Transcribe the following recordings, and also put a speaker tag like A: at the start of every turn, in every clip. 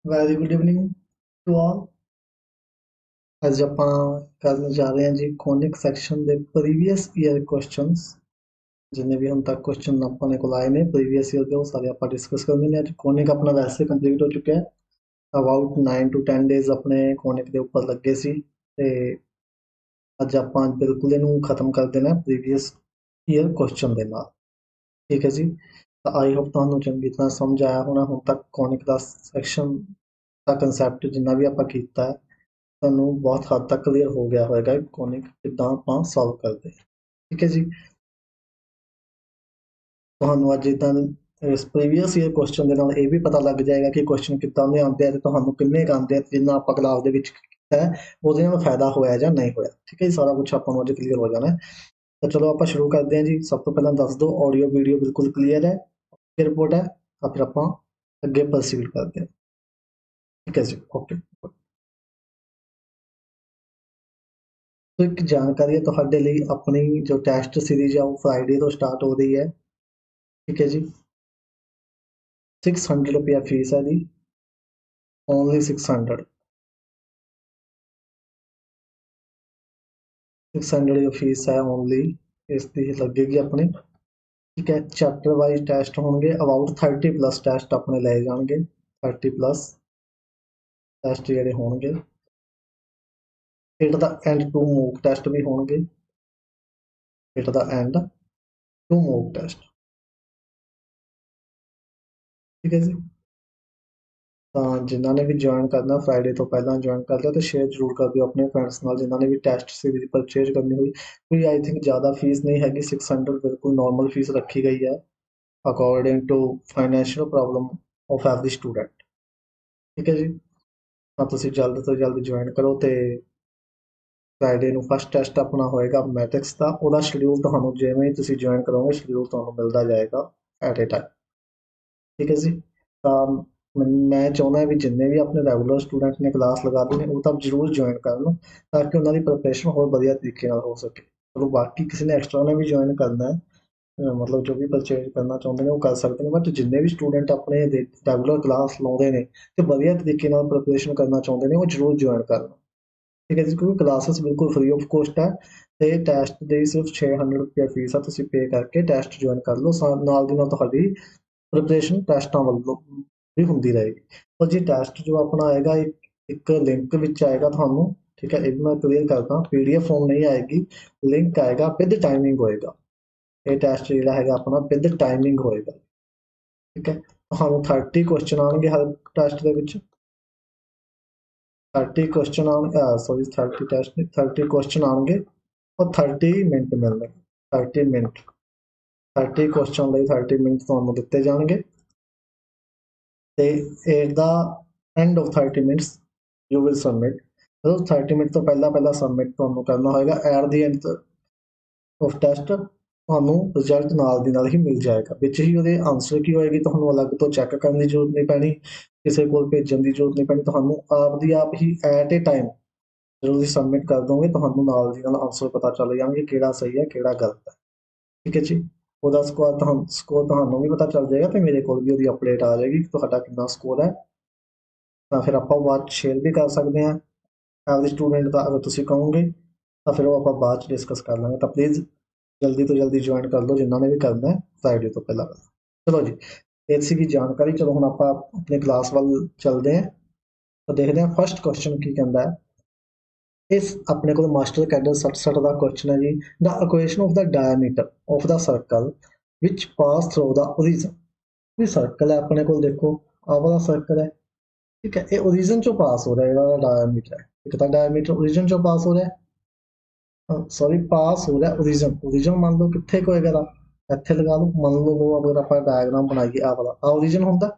A: Very good evening to all. ਅੱਜ ਆਪਾਂ ਕਰਨ ਜਾ ਰਹੇ ਹਾਂ ਜੀ ਕੋਨਿਕ ਸੈਕਸ਼ਨ ਦੇ ਪ੍ਰੀਵੀਅਸ ਈਅਰ ਕੁਐਸਚਨਸ। ਜਿੰਨੇ ਵੀ ਹੁਣ ਤੱਕ ਕੁਐਸਚਨ ਆਪਣੇ ਕੋਲ ਆਏ ਨੇ ਪ੍ਰੀਵੀਅਸ ਈਅਰ ਦੇ, ਉਹ ਸਾਰੇ ਆਪਾਂ ਡਿਸਕਸ ਕਰਨੇ ਨੇ। ਅੱਜ ਕੋਨਿਕ ਆਪਣਾ ਵੈਸੇ ਕੰਪਲੀਟ ਹੋ ਚੁੱਕਿਆ ਹੈ। ਅਬਾਊਟ 9 to 10 ਡੇਜ਼ ਆਪਣੇ ਕੋਨਿਕ ਦੇ ਉੱਪਰ ਲੱਗੇ ਸੀ ਤੇ ਅੱਜ ਆਪਾਂ ਬਿਲਕੁਲ ਇਹਨੂੰ ਖਤਮ ਕਰ ਦੇਣਾ ਪ੍ਰੀਵੀਅਸ ਈਅਰ ਕੁਐਸਚਨ ਦੇ ਨਾਲ। ਠੀਕ ਹੈ ਜੀ, ਤਾਂ ਆਈ ਹੋਪ ਤੁਹਾਨੂੰ ਚੰਗੀ ਤਰ੍ਹਾਂ ਸਮਝ ਆਇਆ ਹੋਣਾ ਹੁਣ ਤੱਕ ਕੋਨਿਕ ਦਾ ਸੈਕਸ਼ਨ ਦਾ ਕੰਸੈਪਟ ਜਿੰਨਾ ਵੀ ਆਪਾਂ ਕੀਤਾ ਹੈ, ਤੁਹਾਨੂੰ ਬਹੁਤ ਹੱਦ ਤੱਕ ਕਲੀਅਰ ਹੋ ਗਿਆ ਹੋਏਗਾ ਕੋਨਿਕ ਕਿੱਦਾਂ ਆਪਾਂ ਸੋਲਵ ਕਰਦੇ। ਠੀਕ ਹੈ ਜੀ, ਤੁਹਾਨੂੰ ਅੱਜ ਇੱਦਾਂ ਇਸ ਪ੍ਰੀਵੀਅਸ ਈਅਰ ਕੁਐਸਚਨ ਦੇ ਨਾਲ ਇਹ ਵੀ ਪਤਾ ਲੱਗ ਜਾਏਗਾ ਕਿ ਕੁਐਸਚਨ ਕਿੱਦਾਂ ਦੇ ਆਉਂਦੇ ਆ ਤੇ ਤੁਹਾਨੂੰ ਕਿੰਨੇ ਕੁ ਆਉਂਦੇ ਆ, ਜਿੰਨਾ ਆਪਾਂ ਕਲਾਸ ਦੇ ਵਿੱਚ ਕੀਤਾ ਹੈ ਉਹਦੇ ਨਾਲ ਫਾਇਦਾ ਹੋਇਆ ਜਾਂ ਨਹੀਂ ਹੋਇਆ। ਠੀਕ ਹੈ ਜੀ, ਸਾਰਾ ਕੁਝ ਆਪਾਂ ਨੂੰ ਅੱਜ ਕਲੀਅਰ ਹੋ ਜਾਣਾ ਹੈ। ਤਾਂ ਚਲੋ ਆਪਾਂ ਸ਼ੁਰੂ ਕਰਦੇ ਹਾਂ ਜੀ। ਸਭ ਤੋਂ ਪਹਿਲਾਂ ਦੱਸ ਦਿਓ ਆਡੀਓ ਵੀਡੀਓ ਬਿਲਕੁਲ ਕਲੀਅਰ ਹੈ, ਰਿਪੋਰਟ ਹੈ, ਤਾਂ ਫਿਰ ਆਪਾਂ ਅੱਗੇ ਪ੍ਰੋਸੀਡ ਕਰਦੇ ਹਾਂ। ਠੀਕ ਹੈ ਜੀ, ਓਕੇ। तो एक जानकारी है ਤੁਹਾਡੇ ਲਈ, ਆਪਣੀ ਜੋ ਟੈਸਟ ਸੀਰੀਜ਼ ਆ ਉਹ ਫਰਾਈਡੇ ਤੋਂ ਸਟਾਰਟ ਹੋ ਰਹੀ ਹੈ। ਠੀਕ ਹੈ ਜੀ, 600 ਰੁਪਇਆ ਫੀਸ ਹੈ ਜੀ, ਓਨਲੀ 600 ਜੋ ਫੀਸ ਹੈ ਓਨਲੀ ਇਸ ਦੀ ਲੱਗੇਗੀ ਆਪਣੀ। ਠੀਕ ਹੈ, ਚੈਪਟਰ ਵਾਈਜ਼ ਟੈਸਟ ਹੋਣਗੇ, ਅਬਾਊਟ 30 ਪਲੱਸ ਟੈਸਟ ਆਪਣੇ ਲਏ ਜਾਣਗੇ। 30 ਪਲੱਸ ਟੈਸਟ ਜਿਹੜੇ ਹੋਣਗੇ, at end 2 mock test ਵੀ ਹੋਣਗੇ। At end 2 mock test. ਠੀਕ ਹੈ ਜੀ, ਤਾਂ ਜਿਨ੍ਹਾਂ ਨੇ ਵੀ ਜੁਆਇਨ ਕਰਨਾ ਫਰਾਈਡੇ ਤੋਂ ਪਹਿਲਾਂ ਜੁਆਇਨ ਕਰ ਲਿਓ ਤੇ ਸ਼ੇਅਰ ਜ਼ਰੂਰ ਕਰ ਦਿਓ ਆਪਣੇ ਫਰੈਂਡਸ ਨਾਲ ਜਿਨ੍ਹਾਂ ਨੇ ਵੀ ਟੈਸਟ ਸੀਰੀਜ਼ ਪਰਚੇਜ ਕਰਨੀ ਹੋਈ। ਕੋਈ ਆਈ ਥਿੰਕ ਜ਼ਿਆਦਾ ਫੀਸ ਨਹੀਂ ਹੈਗੀ, 600 ਬਿਲਕੁਲ ਨॉर्मल ਫੀਸ ਰੱਖੀ ਗਈ ਹੈ according to financial problem of every student. ਠੀਕ ਹੈ ਜੀ, ਤਾਂ ਤੁਸੀਂ ਜਲਦ ਤੋਂ ਜਲਦ ਜੁਆਇਨ ਕਰੋ ਤੇ ਫਰਾਈਡੇ ਨੂੰ ਫਸਟ ਟੈਸਟ ਆਪਣਾ ਹੋਏਗਾ ਮੈਥਿਕਸ ਦਾ। ਉਹਦਾ ਸ਼ਡਿਊਲ ਤੁਹਾਨੂੰ ਜਿਵੇਂ ਤੁਸੀਂ ਜੁਆਇਨ ਕਰੋਗੇ ਸ਼ਡਿਊਲ ਤੁਹਾਨੂੰ ਮਿਲਦਾ ਜਾਏਗਾ ਐਟ ਏ ਟਾਈਮ। ਠੀਕ ਹੈ ਜੀ, ਤਾਂ ਮੈਂ ਚਾਹੁੰਦਾ ਵੀ ਜਿੰਨੇ ਵੀ ਆਪਣੇ ਰੈਗੂਲਰ ਸਟੂਡੈਂਟ ਨੇ ਕਲਾਸ ਲਗਾਉਣੀ ਨੇ ਉਹ ਤਾਂ ਜ਼ਰੂਰ ਜੁਆਇਨ ਕਰਨ ਤਾਂ ਕਿ ਉਹਨਾਂ ਦੀ ਪ੍ਰੈਪਰੇਸ਼ਨ ਹੋਰ ਵਧੀਆ ਤਰੀਕੇ ਨਾਲ ਹੋ ਸਕੇ। ਚਲੋ ਬਾਕੀ ਕਿਸੇ ਨੇ ਐਕਸਟਰਾ ਨੇ ਵੀ ਜੁਆਇਨ ਕਰਨਾ ਹੈ, ਮਤਲਬ ਜੋ ਵੀ ਪਰਚੇਜ ਕਰਨਾ ਚਾਹੁੰਦੇ ਨੇ ਉਹ ਕਰ ਸਕਦੇ ਨੇ, ਬਟ ਜਿੰਨੇ ਵੀ ਸਟੂਡੈਂਟ ਆਪਣੇ ਰੈਗੂਲਰ ਕਲਾਸ ਲਾਉਂਦੇ ਨੇ ਤੇ ਵਧੀਆ ਤਰੀਕੇ ਨਾਲ ਪ੍ਰੈਪਰੇਸ਼ਨ ਕਰਨਾ ਚਾਹੁੰਦੇ ਨੇ ਉਹ ਜ਼ਰੂਰ ਜੁਆਇਨ ਕਰਨ। ਠੀਕ ਹੈ ਜੀ, ਕਿਉਂਕਿ ਕਲਾਸਿਸ ਬਿਲਕੁਲ ਫ੍ਰੀ ਆਫ ਕੋਸਟ ਹੈ ਤੇ ਟੈਸਟ ਦੀ ਸਿਰਫ 600 ਰੁਪਇਆ ਫੀਸ ਆ। ਤੁਸੀਂ ਪੇ ਕਰਕੇ ਟੈਸਟ ਜੁਆਇਨ ਕਰ ਲਓ, ਨਾਲ ਦੀ ਨਾਲ ਤੁਹਾਡੀ ਪ੍ਰੈਪਰੇਸ਼ਨ ਟੈਸਟਾਂ ਵੱਲੋਂ ਵੀ ਹੁੰਦੀ ਰਹੇਗੀ। ਪਰ ਜੀ ਟੈਸਟ ਜੋ ਆਪਣਾ ਆਏਗਾ ਇੱਕ ਲਿੰਕ ਵਿੱਚ ਆਏਗਾ ਤੁਹਾਨੂੰ। ਠੀਕ ਹੈ, ਇਹ ਵੀ ਮੈਂ ਕਲੀਅਰ ਕਰਦਾ, PDF ਫੋਮ ਨਹੀਂ ਆਏਗੀ, ਲਿੰਕ ਆਏਗਾ ਵਿਦ ਟਾਈਮਿੰਗ ਹੋਏਗਾ। ਇਹ ਟੈਸਟ ਜਿਹੜਾ ਹੈਗਾ ਆਪਣਾ ਵਿਦ ਟਾਈਮਿੰਗ ਹੋਏਗਾ। ਠੀਕ ਹੈ, ਤੁਹਾਨੂੰ 30 ਕੁਐਸਚਨ ਆਉਣਗੇ ਹਰ ਟੈਸਟ ਦੇ ਵਿੱਚ। 30 ਕੁਐਸਚਨ ਆਉਣਗੇ, ਸੌਰੀ 30 ਟੈਸਟ ਨਹੀਂ, 30 ਕੁਐਸਚਨ ਆਉਣਗੇ ਔਰ 30 ਮਿੰਟ ਮਿਲਣਗੇ। 30 ਮਿੰਟ, 30 ਕੁਐਸਚਨ ਲਈ 30 ਮਿੰਟ ਤੁਹਾਨੂੰ ਦਿੱਤੇ ਜਾਣਗੇ ਤੇ at the end of 30 minutes you will submit. ਮਤਲਬ 30 ਮਿੰਟ ਤੋਂ ਪਹਿਲਾਂ ਸਬਮਿਟ ਤੁਹਾਨੂੰ ਕਰਨਾ ਹੋਏਗਾ। At the end of test ਤੁਹਾਨੂੰ ਰਿਜ਼ਲਟ ਨਾਲ ਦੀ ਨਾਲ ਹੀ ਮਿਲ ਜਾਏਗਾ। ਵਿੱਚ ਹੀ ਉਹਦੇ ਆਨਸਰ ਕੀ ਹੋਏਗੀ, ਤੁਹਾਨੂੰ ਅਲੱਗ ਤੋਂ ਚੈੱਕ ਕਰਨ ਦੀ ਜ਼ਰੂਰਤ ਨਹੀਂ ਪੈਣੀ, ਕਿਸੇ ਕੋਲ ਭੇਜਣ ਦੀ ਜ਼ਰੂਰਤ ਨਹੀਂ ਪੈਣੀ। ਤੁਹਾਨੂੰ ਆਪ ਦੀ ਆਪ ਹੀ ਐਟ ਏ ਟਾਈਮ ਜਦੋਂ ਤੁਸੀਂ ਸਬਮਿਟ ਕਰ ਦੋਗੇ ਤੁਹਾਨੂੰ ਨਾਲ ਦੀ ਨਾਲ ਆਨਸਰ ਪਤਾ ਚੱਲ ਜਾਣਗੇ ਕਿਹੜਾ ਸਹੀ ਹੈ ਕਿਹੜਾ ਗਲਤ ਹੈ। ਠੀਕ ਹੈ ਜੀ, ਉਹਦਾ ਸਕੋਰ ਤੁਹਾਨੂੰ ਵੀ ਪਤਾ ਚੱਲ ਜਾਏਗਾ ਤੇ ਮੇਰੇ ਕੋਲ ਵੀ ਉਹਦੀ ਅਪਡੇਟ ਆ ਜਾਏਗੀ ਕਿ ਤੁਹਾਡਾ ਕਿੰਨਾ ਸਕੋਰ ਹੈ। ਤਾਂ ਫਿਰ ਆਪਾਂ ਬਾਅਦ ਸ਼ੇਅਰ ਵੀ ਕਰ ਸਕਦੇ ਹਾਂ ਐਵਰੀ ਸਟੂਡੈਂਟ ਦਾ, ਅਗਰ ਤੁਸੀਂ ਕਹੋਗੇ ਤਾਂ ਫਿਰ ਉਹ ਆਪਾਂ ਬਾਅਦ 'ਚ ਡਿਸਕਸ ਕਰ ਲਾਂਗੇ। ਤਾਂ ਪਲੀਜ਼ ਜਲਦੀ ਤੋਂ ਜਲਦੀ ਜੁਆਇਨ ਕਰ ਲਓ ਜਿਨ੍ਹਾਂ ਨੇ ਵੀ ਕਰਨਾ ਹੈ ਫਰਾਈਡੇ ਤੋਂ ਪਹਿਲਾਂ। ਚਲੋ ਜੀ, ਇਹ ਸੀਗੀ ਜਾਣਕਾਰੀ। ਚਲੋ ਹੁਣ ਆਪਾਂ ਆਪਣੀ ਕਲਾਸ ਵੱਲ ਚੱਲਦੇ ਹਾਂ ਤਾਂ ਦੇਖਦੇ ਹਾਂ ਫਸਟ ਕੁਐਸਚਨ ਕੀ ਕਹਿੰਦਾ ਹੈ। ਇਸ ਆਪਣੇ ਕੋਲ ਮਾਸਟਰ ਕੈਡਰ 67 ਦਾ ਕੁਐਸਚਨ ਹੈ ਜੀ। The equation of the diameter of the circle which pass through the origin. ਵੀ ਸਰਕਲ ਹੈ ਆਪਣੇ ਕੋਲ, ਦੇਖੋ ਆਹ ਵਾਲਾ ਸਰਕਲ ਹੈ। ਠੀਕ ਹੈ, ਇਹ ਓਰੀਜਨ ਚੋਂ ਪਾਸ ਹੋ ਰਿਹਾ, ਇਹਦਾ ਡਾਇਆਮੀਟਰ ਹੈ। ਇੱਕ ਤਾਂ ਡਾਇਆਮੀਟਰ ਓਰੀਜਨ ਚੋਂ ਪਾਸ ਹੋ ਰਿਹਾ, ਸੌਰੀ ਪਾਸ ਹੋ ਰਿਹਾ ਓਰੀਜਨ। ਓਰੀਜਨ ਮੰਨ ਲਓ ਕਿੱਥੇ ਕੋ ਹੈਗਾ, ਇੱਥੇ ਲਗਾ ਲਓ। ਮੰਨ ਲਓ ਅਗਰ ਆਪਾਂ ਡਾਇਆਗ੍ਰਾਮ ਬਣਾਈਏ ਆਹ ਵਾਲਾ, ਆਹ ਓਰੀਜਨ ਹੁੰਦਾ,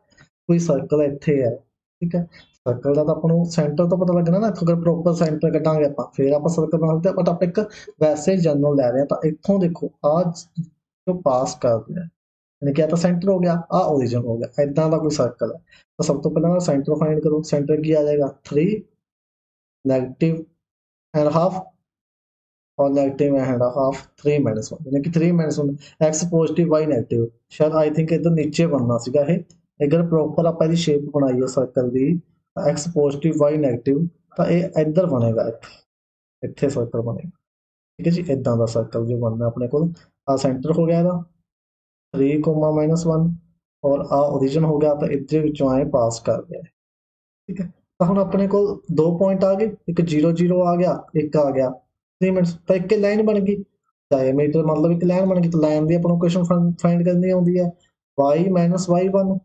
A: ਕੋਈ ਸਰਕਲ ਇੱਥੇ ਹੈ। ਠੀਕ ਹੈ, ਸਰਕਲ ਦਾ ਤਾਂ ਆਪਾਂ ਨੂੰ ਸੈਂਟਰ ਤੋਂ ਪਤਾ ਲੱਗਣਾ ਨਾ, ਅਗਰ ਪ੍ਰੋਪਰ ਸੈਂਟਰ ਕੱਢਾਂਗੇ ਆਪਾਂ ਫਿਰ ਆਪਾਂ ਸਰਕਲ ਬਣਾ ਸਕਦੇ। ਬਟ ਆਪਾਂ ਇੱਕ ਵੈਸੇ ਜਨਰਲ ਲੈ ਰਹੇ ਹਾਂ ਤਾਂ ਇੱਥੋਂ ਦੇਖੋ ਆਹ ਜੋ ਪਾਸ ਕਰ ਰਿਹਾ ਯਾਨੀ ਕਿ ਆ ਤਾਂ ਸੈਂਟਰ ਹੋ ਗਿਆ, ਆਹ ਓਰੀਜਨ ਹੋ ਗਿਆ। ਏਦਾਂ ਦਾ ਕੋਈ ਸਰਕਲ ਹੈ ਤਾਂ ਸਭ ਤੋਂ ਪਹਿਲਾਂ ਸੈਂਟਰ ਫਾਈਂਡ ਕਰੋ। ਸੈਂਟਰ ਕੀ ਆ ਜਾਏਗਾ, 3 ਨੈਗੇਟਿਵ ਐਂਡ ਹਾਫ और नेगेटिव एंड हाफ 3 माइनस 1 यानी कि 3 minus 1 x positive y negative. शायद आई थिंक इधर नीचे बनना सीगा ਇਹ। अगर प्रॉपर ਆਪਾਂ ਇਹਦੀ ਸ਼ੇਪ ਬਣਾਈਏ ਸਰਕਲ ਦੀ x पॉजिटिव y नेगेटिव, तो ये इधर बनेगा, इत्थे सर्कल बनेगा। ठीक है जी, इदा का सर्कल जो बनना अपने को आ सेंटर हो गया 3,-1 और आ ओरिजिन हो गया, तो इधर विचों आए पास कर गया। ठीक है, तो हम अपने को 2 पॉइंट आ गए, एक 0-0 आ गया, एक आ गया 3 मिनट्स, तो एक लाइन बन गई डायमीटर, मतलब एक लाइन बन गई। तो लाइन की अपन इक्वेशन फाइंड करनी होती है y माइनस y1।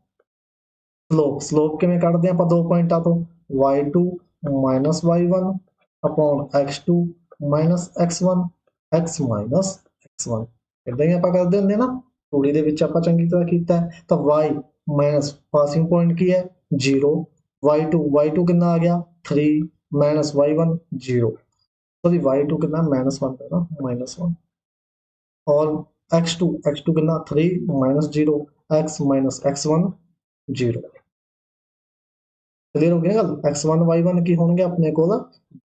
A: स्लोप किवें कढदे आपां 2 पॉइंटां तो y2 minus y1 upon x2 minus x1 x minus x1 इदां ही आपां करदे हुंदे ना, टूड़ी दे विच आपां चंगी तरह कीता है। तो y माइनस पासिंग पॉइंट की है 0, y2 कितना आ गया 3 माइनस y1 0, सॉरी y2 कितना -1 है ना, -1 और x2 कितना 3 minus 0 x minus x1 0। Clear हो गया गल, x1 y1 की होंगे अपने को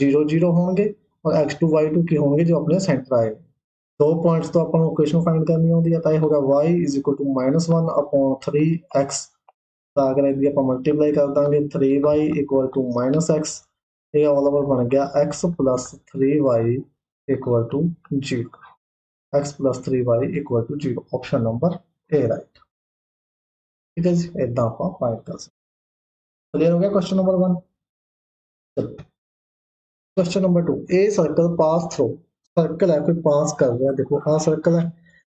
A: 0-0 होंगे और x2 y2 की होंगे जो अपने सेंटर आए। 2 पॉइंट्स तो अपन इक्वेशन फाइंड करनी होती है, तो ये होगा y is equal to -1 upon 3x, तो अगर यदि आप मल्टीप्लाई कर देंगे 3y इक्वल टू -x, ये ऑल ओवर बन गया x plus 3y equal to 0, x plus 3y equal to 0, option number A right. ठीक है जी, इदा आप फाइंड कर सकते। क्लियर हो गया क्वेश्चन नंबर 1। चलो question number 2, a circle pass through, circle है कोई पास कर रहा है, देखो आ सर्कल है,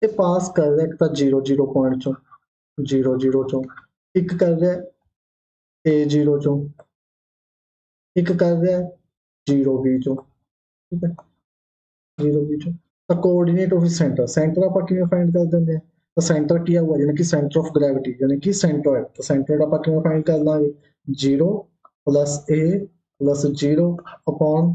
A: ये पास कर रहा है एक तो 0-0 पॉइंट चो, 0-0 चो एक कर रहा है A0 चो, एक कर रहा है 0B चो। ठीक है, 0B चो तो कोऑर्डिनेट ऑफ सेंटर, सेंटर आप किवें फाइंड कर देंगे, तो सेंटर किया हुआ यानी कि सेंटर ऑफ ग्रेविटी यानी कि सेंट्रॉइड, तो सेंट्रॉइड आप किवें फाइंड कर लांगे 0 प्लस A प्लस 0 अपॉन,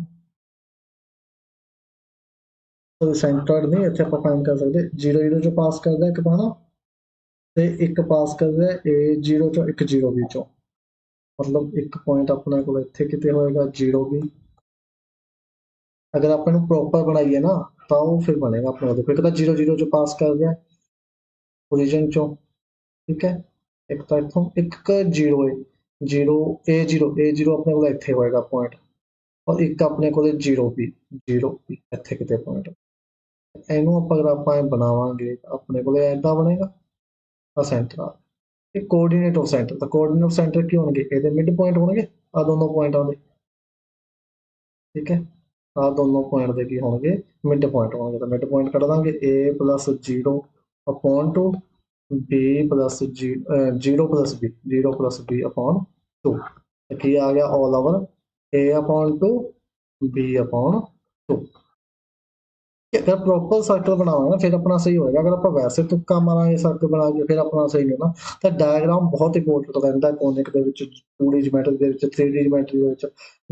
A: तो सेंट्रॉइड नहीं इतने आप फाइंड कर सकते, 0-0 जो पास कर रहा है एक ना, तो एक पास कर रहा है A0 चो एक 0B चो, मतलब एक पॉइंट अपने को इतने कितने होएगा 0B। अगर अपन प्रॉपर बनाइए ना तो वो फिर बनेगा अपने को, देखो एक तो 0-0 जो पास कर रहा है ओरिजिन चो। ठीक है, एक तो इथों एक 0 है, 0 अपने को इतने होएगा पॉइंट, और एक अपने को 0B इतने कितने पॉइंट, ਇਹਨੂੰ ਆਪਾਂ ਅਗਰ ਆਪਾਂ ਬਣਾਵਾਂਗੇ ਆਪਣੇ ਕੋਲੇ ਐਦਾਂ ਬਣੇਗਾ ਆ ਸੈਂਟਰ ਆ ਇਹ ਕੋਆਰਡੀਨੇਟ ਆਫ ਸੈਂਟਰ, ਤਾਂ ਕੋਆਰਡੀਨੇਟ ਆਫ ਸੈਂਟਰ ਕੀ ਹੋਣਗੇ, ਇਹਦੇ ਮਿਡ ਪੁਆਇੰਟ ਹੋਣਗੇ ਆ ਦੋਨੋਂ ਪੁਆਇੰਟਾਂ ਦੇ। ਠੀਕ ਹੈ, ਆ ਦੋਨੋਂ ਪੁਆਇੰਟ ਦੇ ਕੀ ਹੋਣਗੇ ਮਿਡ ਪੁਆਇੰਟ ਹੋਣਗੇ, ਤਾਂ ਮਿਡ ਪੁਆਇੰਟ ਕੱਢ ਦਾਂਗੇ a plus 0 upon 2 b plus 0 plus b upon 2, ਤਾਂ ਕੀ ਆ ਗਿਆ all over a upon 2 b upon 2। अगर प्रॉपर सर्कल बनावांगे ना फिर अपना सही होएगा, अगर आप वैसे तुक्का मारांगे सर्कल बना के फिर अपना सही नहीं होना। तो डायग्राम बहुत इंपोर्टेंट रहता है कॉनिक दे विच, 2D ज्योमेट्री दे विच, 3D ज्योमेट्री दे विच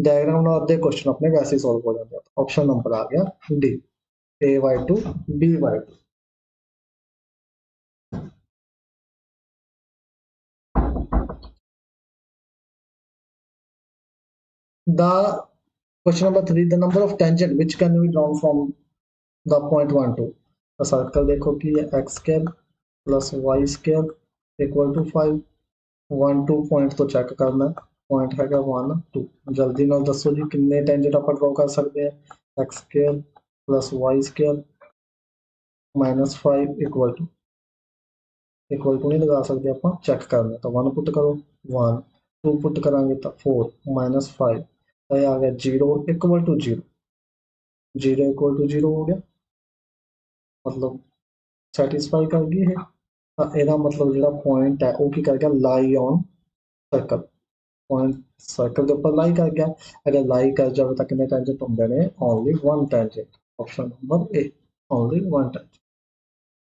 A: डायग्राम नाल अद्धे क्वेश्चन अपने वैसे ही सॉल्व हो जाते हैं। ऑप्शन नंबर आ गया D, A/2 B/2। The question number 3, the number of tangent which can be drawn from the point 1 2, तो सर्कल देखो कि x square plus y square equal to 5, 1 2 point तो चेक करना, पॉइंट है 1 2, जल्दी नाल दसो जी कितने टेंजेंट आप ड्रॉ कर सकते हैं, x square plus y square minus 5 equal to नहीं लगा सकते आप, चेक करना, तो 1 पुट करो 1, 2 पुट करांगे तो 4 माइनस 5, तो ये आ गया 0 इक्वल टू 0, 0 इक्वल टू 0 हो गया, मतलब सैटिस्फाई कर गई है। तो ਇਹਦਾ मतलब ਜਿਹੜਾ पॉइंट है वो की कर गया lie on circle, point circle के ऊपर लाई कर गया, अगर लाई कर जाए तो कितने टेंजेंट होंगे ने, only 1 tangent, option number A only 1 tangent.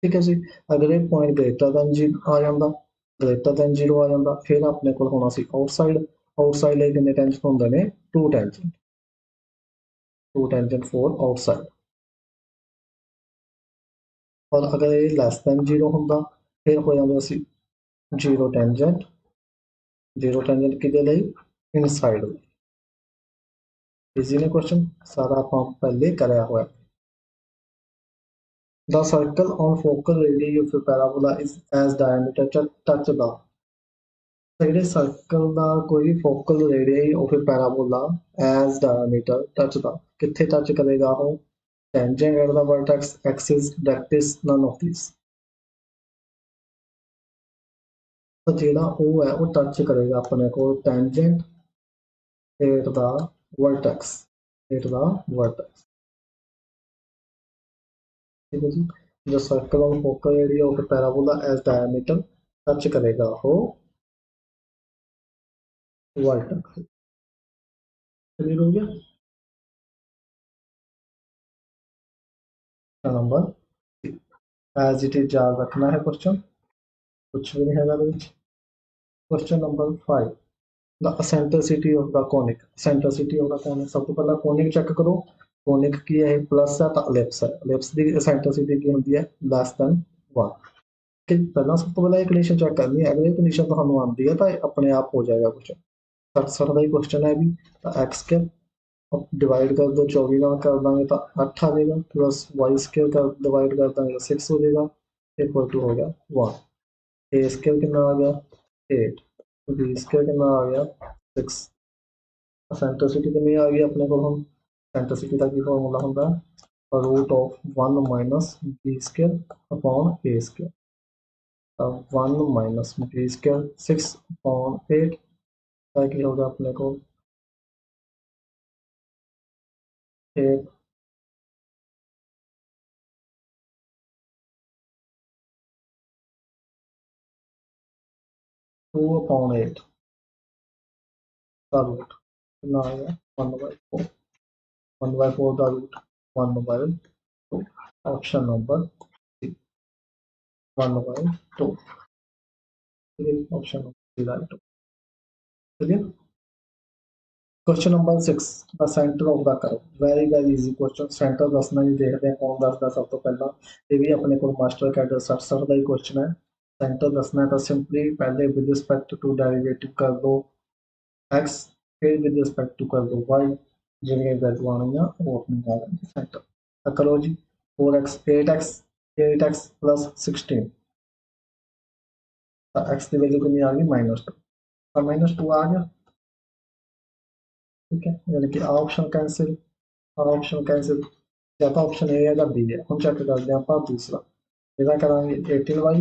A: ठीक है जी, अगर ये पॉइंट ग्रेटर दैन 0 आ जाता, ग्रेटर दैन 0 आ जाता, फिर अपने को होना सी आउटसाइड, आउटसाइड लिए कितने टेंजेंट होंगे ने 2 टेंजेंट, 2 टेंजेंट फॉर आउटसाइड। और अगर ये लैस दैन 0 होंदा फिर हो जाता सी 0 टेंजेंट, 0 टेंजेंट किदे ਲਈ इनसाइड। इजी ने क्वेश्चन सारा आप पहले कराया हुआ है। The circle on focal radii of a parabola is as diameter touch the ਜਿਹੜੇ ਸਰਕਲ ਦਾ ਕੋਈ ਫੋਕਲ ਰੇਡੀਅਸ ਉਹ ਫਿਰ ਪੈਰਾਬੋਲਾ ਐਜ਼ ਡਾਇਮੀਟਰ ਟੱਚ ਦਾ ਕਿੱਥੇ ਟੱਚ ਕਰੇਗਾ ਉਹ tangent at the vertex axis directus none of these ਤਾਂ ਜਿਹੜਾ ਉਹ ਹੈ ਉਹ ਟੱਚ ਕਰੇਗਾ ਆਪਣੇ ਕੋਲ tangent at the vertex at the vertex ठीक है जी जो सर्कल और फोकल एरिया और पैराबोला एज डायमीटर टच करेगा वो वर्टेक्स क्लियर हो गया नंबर एज इट इज याद रखना है क्वेश्चन कुछ भी नहीं है question number 5 the eccentricity of the conic eccentricity of the conic सब तो पहला कोनिक चेक करो कोनिक की है प्लस है तो एलिप्स है एलिप्स की एसेंट्रिसिटी की होती है लेस देन 1 कि पहला सब तो पहला एक कंडीशन चेक करनी है अगर कंडीशन ਤੁਹਾਨੂੰ ਆਉਂਦੀ ਹੈ ਤਾਂ अपने आप हो जाएगा कुछ 60 का ही क्वेश्चन है भी तो एक्स के अब डिवाइड कर दो 24 का कर देंगे तो 8 आ जाएगा प्लस वाई स्केयर का डिवाइड कर देंगे तो 6 हो जाएगा इक्वल टू हो गया 1 ए स्केयर कितना आ गया 8 बी स्केयर कितना आ गया 6 सेंट्रिसिटी कितनी आ गई अपने को हम सेंट्रिसिटी का की फॉर्मूला होता है root of 1 minus B square upon a square अब 1 माइनस बी स्केयर 6 अपॉन 8 क्या होगा अपने को 8 2 अपॉन 8 का रूट कितना आएगा 1/4 1/4 का root 1/2 option number 1/2 option number right चलिए question number 6 the centre of the curve very easy question centre दसना ही देखते हैं कौन दसदा सब तो पहला ये भी अपने को मास्टर कैडर 60 का ही क्वेश्चन है सेंटर दसना है तो सिंपली पहले विद रिस्पेक्ट टू डेरिवेटिव कर दो x फिर विद रिस्पेक्ट टू कर दो y जिन्हें वैल्यू आनी है वो अपनी आ जाएंगे सेंटर तो करो जी 4x 8x प्लस 16 तो x की वैल्यू कितनी आ गई -2 और -2 आ गया ठीक है यानी कि ऑप्शन कैंसिल या तो ऑप्शन ए है या बी है हम चेक करते हैं आप दूसरा ਇਹਦਾ ਕਰਾਂਗੇ 18y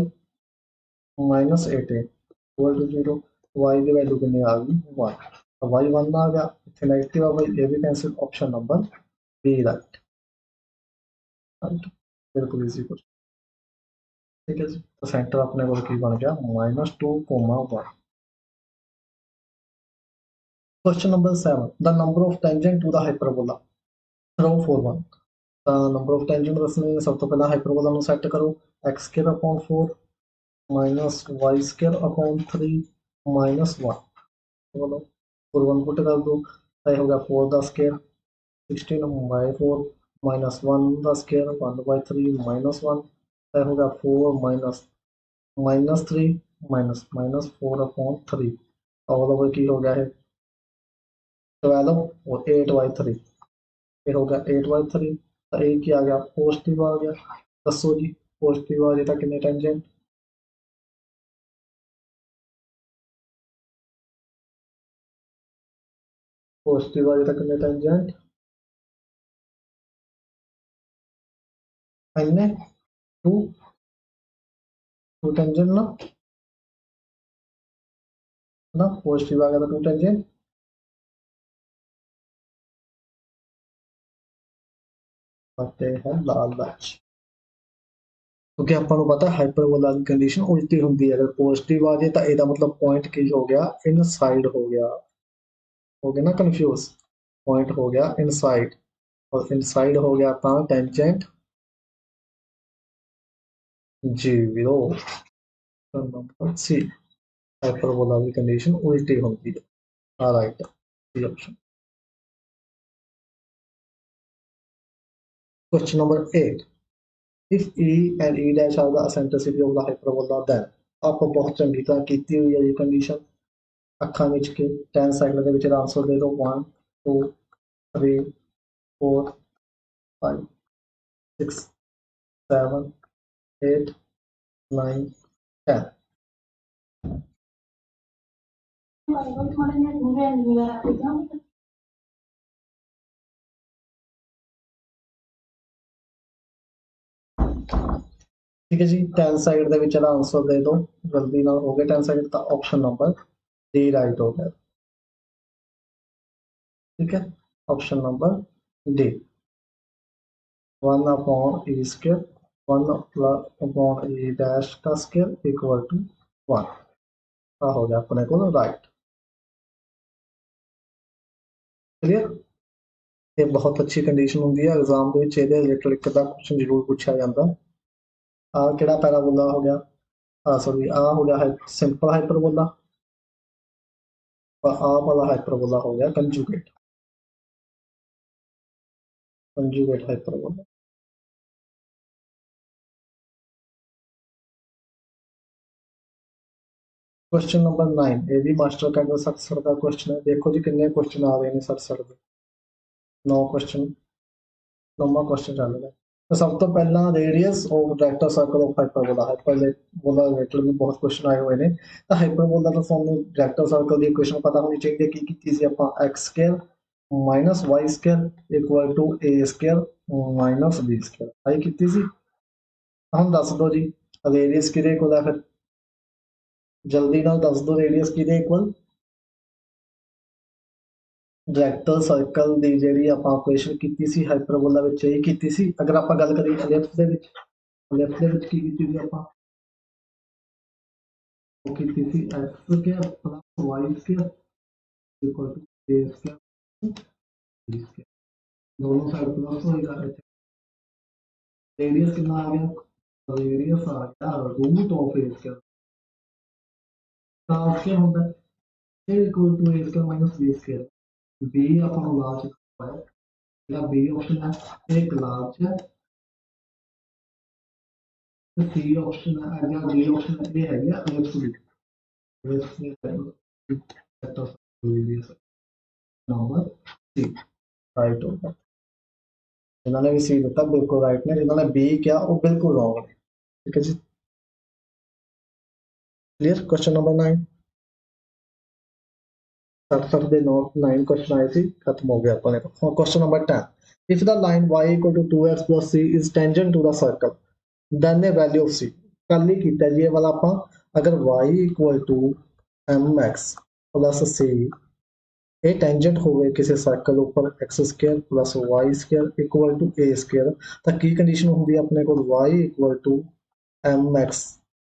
A: -18 इक्वल टू 0 y की वैल्यू कितनी आ गई 1 तो y 1 आ गया इतने नेगेटिव आ गई ये भी cancel option number B right right बिल्कुल इजी क्वेश्चन ठीक है जी तो सेंटर अपने को की बन गया -2, 1 question number 7 the number of tangent to the hyperbola through four 1 number of tangent दसने सब तो पहला हाइपरबोला ਨੂੰ ਸੈੱਟ ਕਰੋ x square upon 4 minus Y square upon 3 minus 1 बोलो 4 1 पुट कर दो तो हो गया 4 का स्क्वायर 16/4 माइनस 1 का स्क्वायर 1/3 -1 तो हो गया 4 -3 -4/3 और की हो गया है 12 और 8/3 फिर हो गया 8/3 तो एक ही आ गया पॉजिटिव आ गया दसो जी पॉजिटिव आ जाता कितने टेंजेंट पॉजिटिव आ जाता कितने टेंजेंट इन्ने 2 टेंजेंट ना पॉजिटिव आ गया था 2 टेंजेंट आते हैं लाल लाच क्योंकि ਆਪਾਂ ਨੂੰ ਪਤਾ ਹਾਈਪਰਬੋਲਾ ਦੀ ਕੰਡੀਸ਼ਨ ਉਲਟੀ ਹੁੰਦੀ ਹੈ ਅਗਰ ਪੋਜ਼ਿਟਿਵ ਆ ਜੇ ਤਾਂ ਇਹਦਾ ਮਤਲਬ ਪੁਆਇੰਟ ਕੀ ਹੋ ਗਿਆ ਇਨਸਾइड हो गया ना कंफ्यूज पॉइंट हो गया इनसाइड और इनसाइड हो गया था टेंजेंट 0 नंबर सी हाइपरबोला की कंडीशन उल्टी होती है right C option question number 8 if e and e dash are the eccentricity of the hyperbola then आप बहुत चंगी तरह की हुई है ये कंडीशन ਅੱਖਾਂ ਵਿੱਚ ਕੇ 10 ਸੈਕਿੰਡ ਦੇ ਵਿੱਚ ਆਨਸਰ ਦੇ ਦਿਓ 1 2 3 4 5 6 7 8 9 10 ठीक है जी, 10 साइड ਦੇ ਵਿੱਚ आंसर दे दो जल्दी ना, हो गया 10 साइड का ऑप्शन नंबर डी राइट हो गया। ठीक है, option number D 1 upon E square 1 upon ई डैश का स्क्वायर इक्वल टू 1 का हो गया अपने को राइट। क्लियर, ये बहुत अच्छी कंडीशन होंगी है एग्जाम ਦੇ ਵਿੱਚ ਇਹਦੇ ਰਿਲੇਟਡ ਇੱਕ ਦਾ ਕੁਐਸਚਨ ਜ਼ਰੂਰ ਪੁੱਛਿਆ ਜਾਂਦਾ। ਆ ਕਿਹੜਾ ਪੈਰਾਬੋਲਾ ਹੋ ਗਿਆ, सॉरी आ हो गया है सिंपल हाइपरबोला और आ वाला हाइपरबोला हो गया conjugate, conjugate hyperbola. Question number 9 ये भी मास्टर का 60 का क्वेश्चन है। देखो जी कितने क्वेश्चन आ रहे हैं 60 के, 9 क्वेश्चन, 9वां क्वेश्चन चल रहा है। तो सब तो पहला radius of director circle of hyperbola, hyperbola related भी बहुत क्वेश्चन आए हुए हैं। तो हाइपरबोला तो फॉर्म में डायरेक्टर सर्कल की इक्वेशन पता होनी चाहिए कि चीज़ ਆਪਾਂ x square minus Y square equal to a square minus B square आई की सी। हम दस दो जी रेडियस किदे इक्वल है, फिर जल्दी नाल दस दो रेडियस किदे इक्वल डायरेक्टर सर्कल ਦੀ ਜਿਹੜੀ ਆਪਾਂ ਇਕੁਏਸ਼ਨ ਕੀਤੀ ਸੀ ਹਾਈਪਰਬੋਲਾ ਵਿੱਚ ਇਹ ਕੀਤੀ ਸੀ। ਅਗਰ ਆਪਾਂ ਗੱਲ ਕਰੀਏ ਐਲਿਪਸ ਦੇ ਵਿੱਚ, ਐਲਿਪਸ ਦੇ ਵਿੱਚ ਕੀ ਕੀਤੀ ਸੀ ਆਪਾਂ, ਉਹ ਕੀਤੀ ਸੀ x square plus y square equal to a square b square, दोनों साइड प्लस होएगा। रेडियस कितना आ गया, रेडियस आ गया रूट ऑफ ए स्क्वायर का स्क्वायर होता है फिर equal to a square minus B square. B ਆਪਾਂ ਨੂੰ ਲਾਰਜ ਹੈ, ਜਿਹੜਾ बी ऑप्शन है एक लार्ज है, तो सी ऑप्शन है अगर बी ऑप्शन है ये है या एब्सोल्यूट नंबर सी राइट होगा। जिन्होंने भी सी दिता बिल्कुल राइट ने, जिन्होंने बी किया वो बिल्कुल रॉन्ग है। ठीक है जी, क्लियर। क्वेश्चन नंबर 9 60 ਦੇ 9 क्वेश्चन आए थे, खत्म हो गया अपने को। Question number 10 if the line y equal to 2x plus c is tangent to the circle then the value of c। कल ही किया जी ये वाला ਆਪਾਂ, अगर y equal to mx plus c ਇਹ ਟੈਂਜੈਂਟ ਹੋਵੇ ਕਿਸੇ ਸਰਕਲ ਉੱਪਰ x square plus y square equal to a square, ਤਾਂ ਕੀ ਕੰਡੀਸ਼ਨ ਹੁੰਦੀ ਹੈ ਆਪਣੇ ਕੋਲ y equal to mx